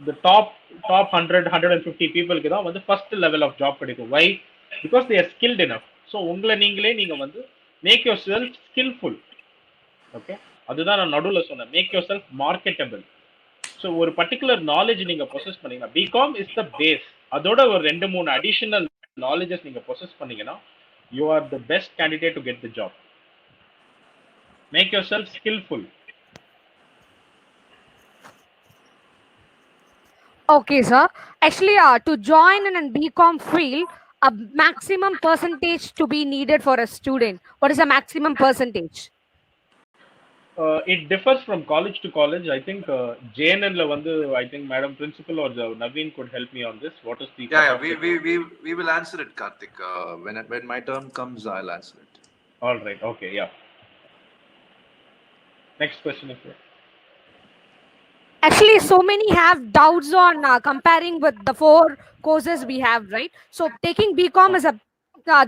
The top 100 150 peopleக்கு தான் வந்து first level of job கிடைக்கும். why? Because they are skilled enough. So உங்களை நீங்களே நீங்க வந்து make yourself skillful. Okay, அதுதான் நான் நடுவில் சொன்னேன், make yourself marketable. ஸோ ஒரு பர்டிகுலர் நாலேஜ் நீங்க பொசஸ் பண்ணீங்கன்னா, பிகாம் இஸ் த பேஸ், அதோட ஒரு 2-3 அடிஷனல் நாலேஜஸ் நீங்க பொசஸ் பண்ணீங்கன்னா you are the best candidate to get the job. Make your self skilful. Okay, sir. Actually, to join in a BCom field, a maximum percentage to be needed for a student. What is the maximum percentage? It differs from college to college. I think JNN la vandu, I think Madam Principal or Naveen could help me on this. What is the we will answer it, Karthik. When my turn comes, I'll answer it. All right. Okay. Yeah. Next question is there. Actually, so many have doubts on comparing with the 4 courses we have, right? So taking BCom is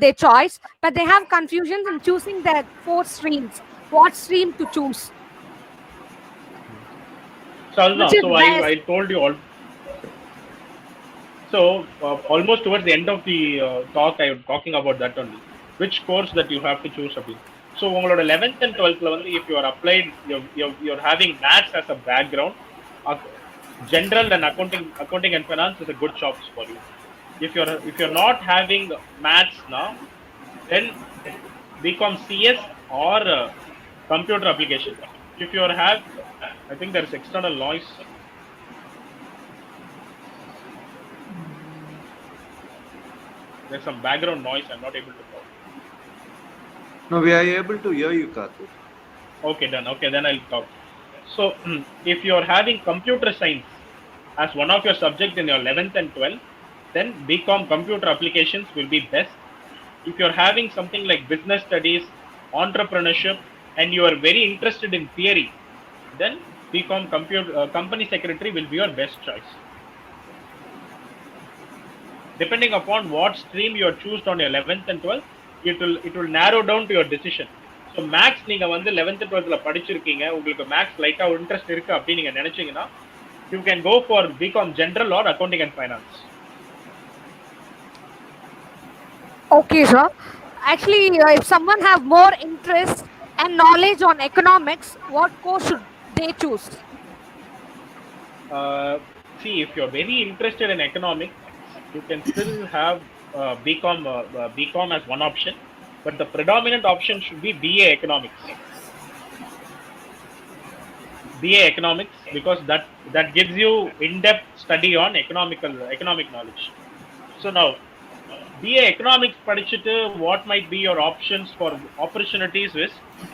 their choice, but they have confusions in choosing their 4 streams. What stream to choose? So I told you all. So almost towards the end of the talk, I was talking about that only. Which course that you have to choose a bit. So உங்களோட 11th and 12th வந்து if you are applied, you're having maths as a background, general and accounting and finance is a good choice for you. If you're not having maths now, then BCom CS or computer application. If you have, I think there is external noise. There's some background noise. I'm not able to talk. No, we are able to hear you, Karthik. Okay, done. Okay, then I'll talk. So, if you're having computer science as one of your subjects in your 11th and 12th, then BCom computer applications will be best. If you're having something like business studies, entrepreneurship, and you are very interested in theory, then BCom company secretary will be your best choice. Depending upon what stream you are chosen on your 11th and 12th, it will narrow down to your decision. So maths நீங்க வந்து 11th 12th படிச்சிருக்கீங்க, உங்களுக்கு maths லைட்டா interest இருக்கு அப்படின்னு நீங்க நினைச்சீங்கன்னா you can go for BCom general or accounting and finance. Okay, sir. Actually, if someone have more interest and knowledge on economics, what course should they choose? See, if you're very interested in economics, you can still have BCom as one option, but the predominant option should be BA Economics. BA Economics, because that gives you in-depth study on economic knowledge. So now, BA Economics படிச்சிட்டு what might be your options for opportunities is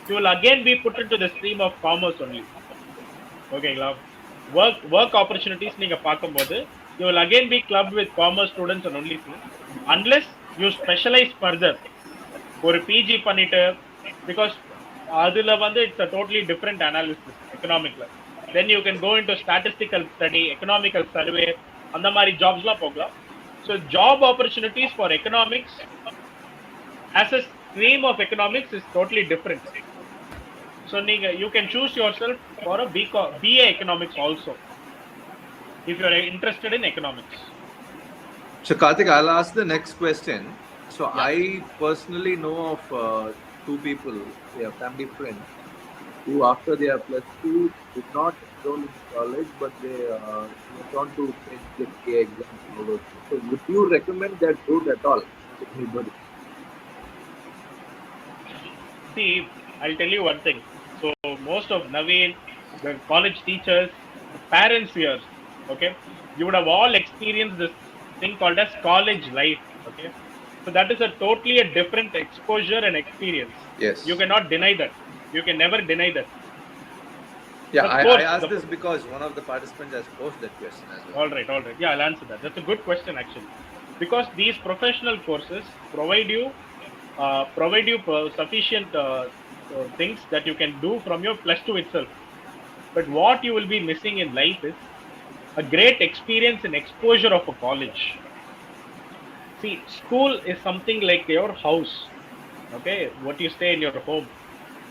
you will again be put into the stream of commerce only. ஓகேங்களா? work opportunities நீங்க பார்க்கும்போது you will again be clubbed with commerce students and only thing, unless you specialize further. ஒரு PG பண்ணிட்டு, because அதுல வந்து it's a totally different analysis economicல. Then you can go into statistical study, economical survey, அந்த மாதிரி jobsலாம் போகலாம். So job opportunities for economics as a stream of economics is totally different. So you can choose yourself for a BA Economics also, if you are interested in economics. So Karthik, I'll ask the next question. So I personally know of two people, they are family friends, who after their +2 did not enroll in college, but they went on to take the KA exams. So would you recommend that route at all to anybody? See, I'll tell you one thing. So most of Naveen, the college teachers, parents here, okay, you would have all experienced this thing called as college life, okay. So that is a totally a different exposure and experience. Yes. You cannot deny that. You can never deny that. Yeah, Of course, I asked this because one of the participants has posed that question as well. All right. Yeah, I'll answer that. That's a good question actually, because these professional courses provide you sufficient things that you can do from your +2 itself. But what you will be missing in life is a great experience and exposure of a college. See, school is something like your house, okay, what you stay in your home.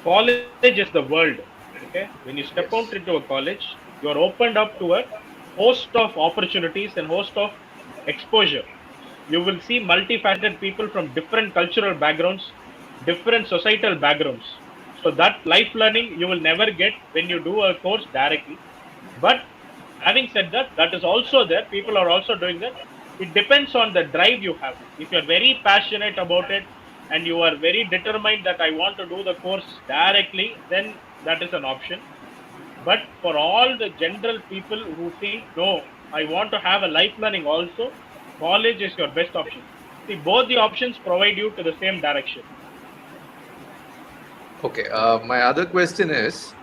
College is the world, okay. When you step out into a college, you are opened up to a host of opportunities and host of exposure. You will see multifaceted people from different cultural backgrounds, different societal backgrounds. So that life learning you will never get when you do a course directly. But having said that, that is also there. People are also doing that. It depends on the drive you have. If you are very passionate about it and you are very determined that I want to do the course directly, then that is an option. But for all the general people who think, no, I want to have a life learning also, college is your best option. See, both the options provide you to the same direction. Okay, my other question is,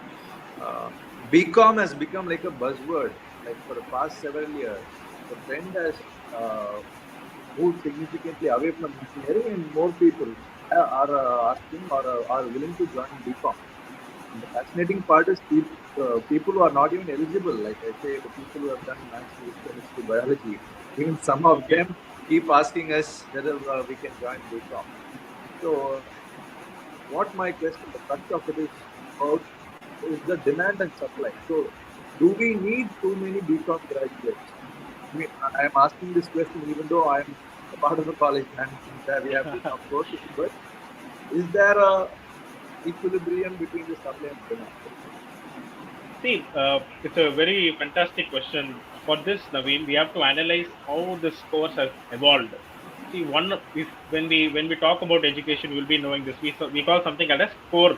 BCom has become like a buzzword. Like for the past several years, the trend has moved significantly away from engineering, and more people are asking or are willing to join BCom. And the fascinating part is people who are not even eligible, like I say, the people who have done maths, chemistry, biology, even some of them keep asking us whether we can join BCom. So what my question, the crux of it is about, is the demand and supply. So do we need too many BCom graduates? I mean, I am asking this question even though I am a part of the college management where we have BCom courses, but is there a equilibrium between the supply and demand? See, it's a very fantastic question. For this, Naveen, we have to analyze how this course has evolved. See, when we talk about education, you will be knowing this. We call something as core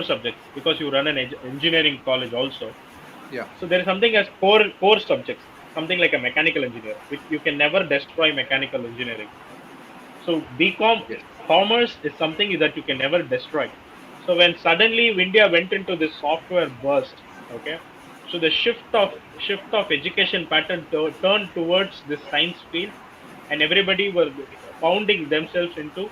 subjects, because you run an engineering college also. Yeah. So there is something as core subjects, something like a mechanical engineer, which you can never destroy mechanical engineering. So BCom commerce is something that you can never destroy. So when suddenly India went into this software burst, okay, so the shift of education pattern turned towards this science field, and everybody were founding themselves into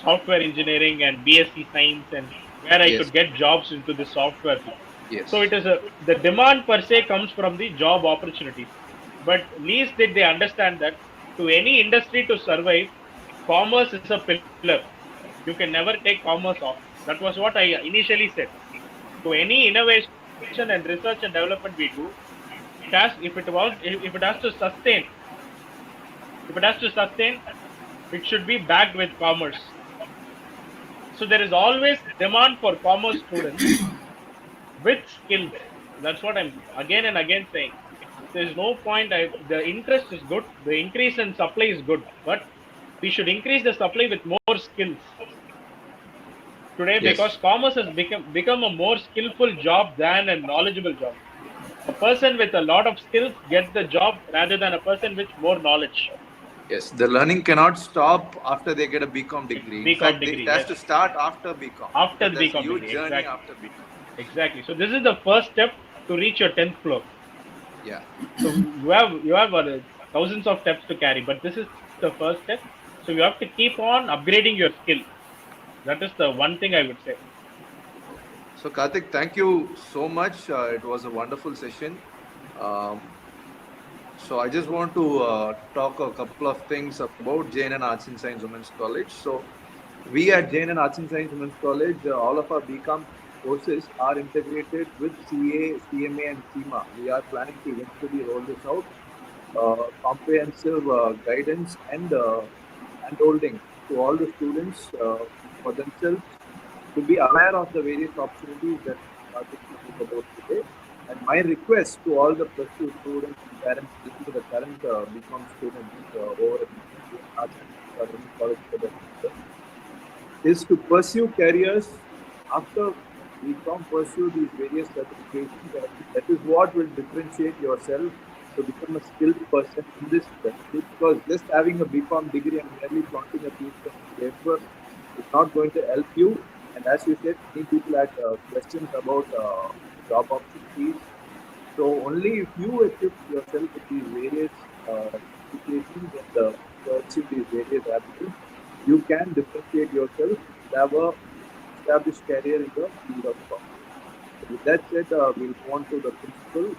software engineering and BSc science, and where I could get jobs into the software field. Yes. So it is the demand per se comes from the job opportunities, but least did they understand that to any industry to survive, commerce is a pillar. You can never take commerce off. That was what I initially said. So any innovation and research and development we do, if it has to sustain, it should be backed with commerce. So there is always demand for commerce students with skills. That's what I'm again and again saying. There's no point. The interest is good. The increase in supply is good, but we should increase the supply with more skills today, Yes. because commerce has become a more skillful job than a knowledgeable job. A person with a lot of skills gets the job rather than a person with more knowledge. Yes, the learning cannot stop after they get a BCom degree. BCom In fact, degree, it has yes. to start after BCom. After the There's a BCom huge degree, journey exactly. after BCom. Exactly. So this is the first step to reach your 10th floor. Yeah. So you have thousands of steps to carry, but this is the first step. So you have to keep on upgrading your skill. That is the one thing I would say. So Karthik, thank you so much. It was a wonderful session. So I just want to talk a couple of things about JNN Arts and Science Women's College. So we at JNN Arts and Science Women's College, all of our BCom courses are integrated with CA, CMA and CIMA. We are planning to eventually roll this out. Comprehensive guidance and handholding to all the students for themselves to be aware of the various opportunities that are about today. And my request to all the plus two students and parents, to the current BCom students over at Arts and College for the future, is to pursue careers after BCom, pursue these various certifications. That is what will differentiate yourself to become a skilled person in this industry. Because just having a BCom degree and merely flaunting a piece of paper is not going to help you. And as you said, many people had questions about job opportunities. So only if you equip yourself with these various certifications and pursue these various aptitudes, you can differentiate yourself and have a established career in the field of commerce. So with that said, we'll move on to the principal,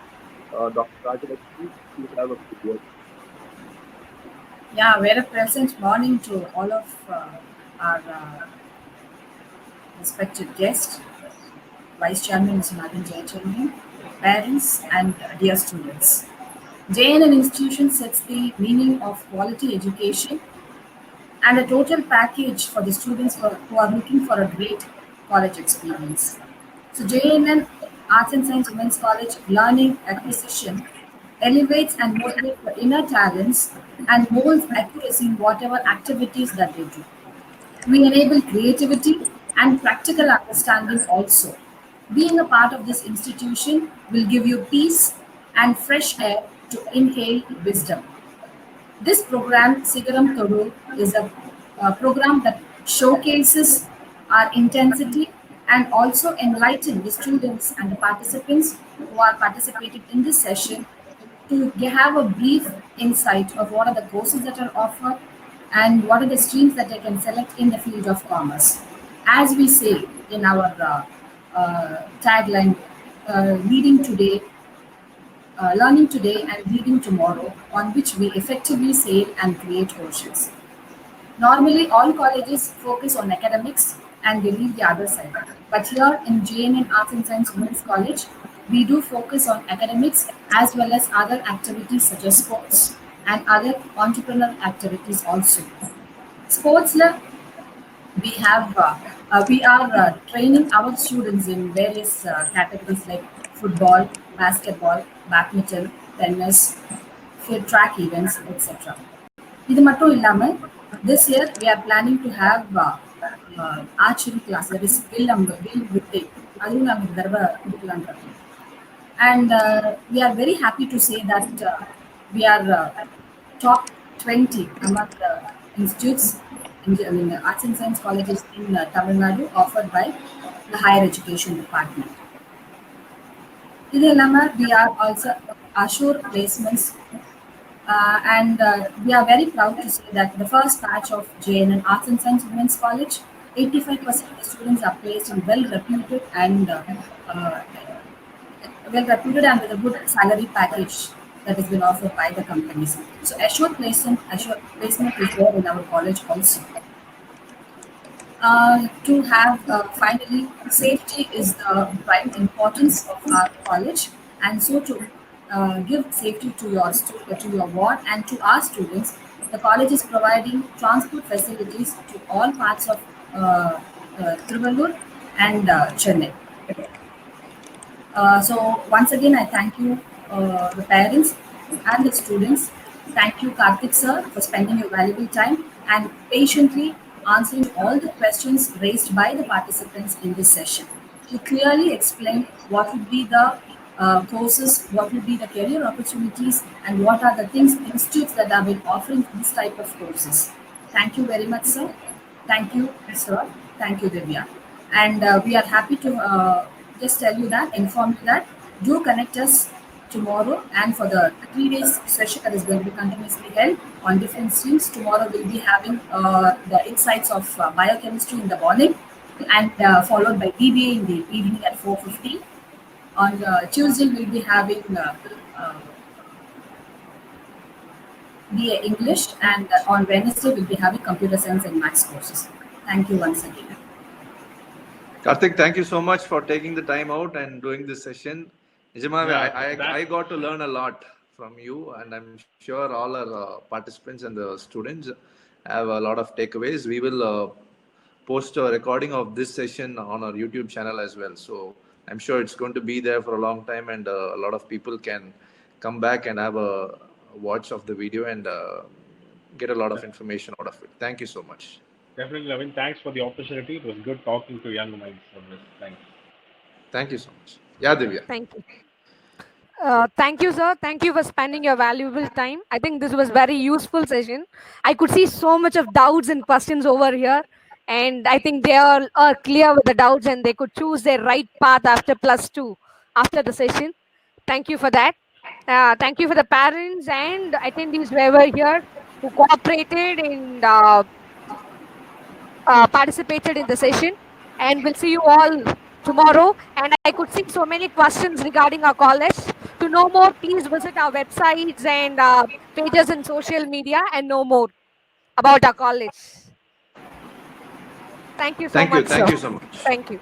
Dr. Rajalakshmi. Please have a quick word. Yeah, very pleasant morning to all of our respected guests, Vice Chairman Mr. Navin Jayachandran, parents and dear students. JNN institution sets the meaning of quality education and a total package for the students who are looking for a great college experience. So JNN Arts and Science Women's College Learning Acquisition elevates and motivates the inner talents and molds accuracy in whatever activities that they do. We enable creativity and practical understanding also. Being a part of this institution will give you peace and fresh air to inhale wisdom. This program, Sigaram Todu, is a program that showcases our intensity and also enlighten the students and the participants who are participating in this session to have a brief insight of what are the courses that are offered and what are the streams that they can select in the field of commerce. As we say in our tagline, leading today, learning today and leading tomorrow, on which we effectively sail and create oceans. Normally, all colleges focus on academics and they leave the other side. But here in JNN Arts and Science Women's College, we do focus on academics as well as other activities such as sports and other entrepreneurial activities also. Sports lab, we are training our students in various categories like football, basketball, badminton, tennis, track events, etc. இது மட்டும் இல்லாமல் this year we are planning to have archery class, that is will வித்தை, அதுவும் நாங்கள் இந்த தடவை கொடுக்கலான்னு இருக்கோம். And we are very happy to say that we are top 20 among the institutes, arts and science colleges in Tamil Nadu offered by the higher education department. இது இல்லாமல் we are also assured placements. And we are very proud to say that the first batch of JNN Arts and Science Women's College, 85% of the students are placed in well-reputed and with a good salary package that has been offered by the companies. So assured placement is there in our college also. To have finally safety is the prime importance of our college, and so to give safety to to your ward and to our students, the college is providing transport facilities to all parts of Trivandrum and Chennai. So once again, I thank you, the parents and the students. Thank you, Karthik sir, for spending your valuable time and patiently answering all the questions raised by the participants in this session. You clearly explained what would be the courses, what would be the career opportunities, and what are the things, institutes that have been offering this type of courses. Thank you very much, sir. Thank you, sir. Thank you, Divya. And we are happy to just tell you that, inform you that, do connect us tomorrow and for the 3 days session that is going to be continuously held on different streams. Tomorrow we'll be having the insights of biochemistry in the morning and followed by BBA in the evening at 4:15. On Tuesday we'll be having uh, BA English, and on Wednesday we'll be having computer science and maths courses. Thank you once again. Karthik, thank you so much for taking the time out and doing this session. Nijama, I got to learn a lot from you, and I'm sure all our participants and the students have a lot of takeaways. We will post a recording of this session on our YouTube channel as well. So I'm sure it's going to be there for a long time, and a lot of people can come back and have a watch of the video and get a lot of information out of it. Thank you so much. Definitely, Naveen. Thanks for the opportunity. It was good talking to young minds on this. Thanks. Thank you so much. Yeah, Divya. Thank you. Thank you, sir. Thank you for spending your valuable time. I think this was very useful session. I could see so much of doubts and questions over here, and I think they all are clear with the doubts, and they could choose their right path after +2 after the session. Thank you for that. Thank you for the parents and attendees who were here who cooperated and participated in the session. And we'll see you all tomorrow. And I could see so many questions regarding our college. To know more, please visit our websites and pages in social media and know more about our college. Thank you so much, sir. Thank you so much. Thank you.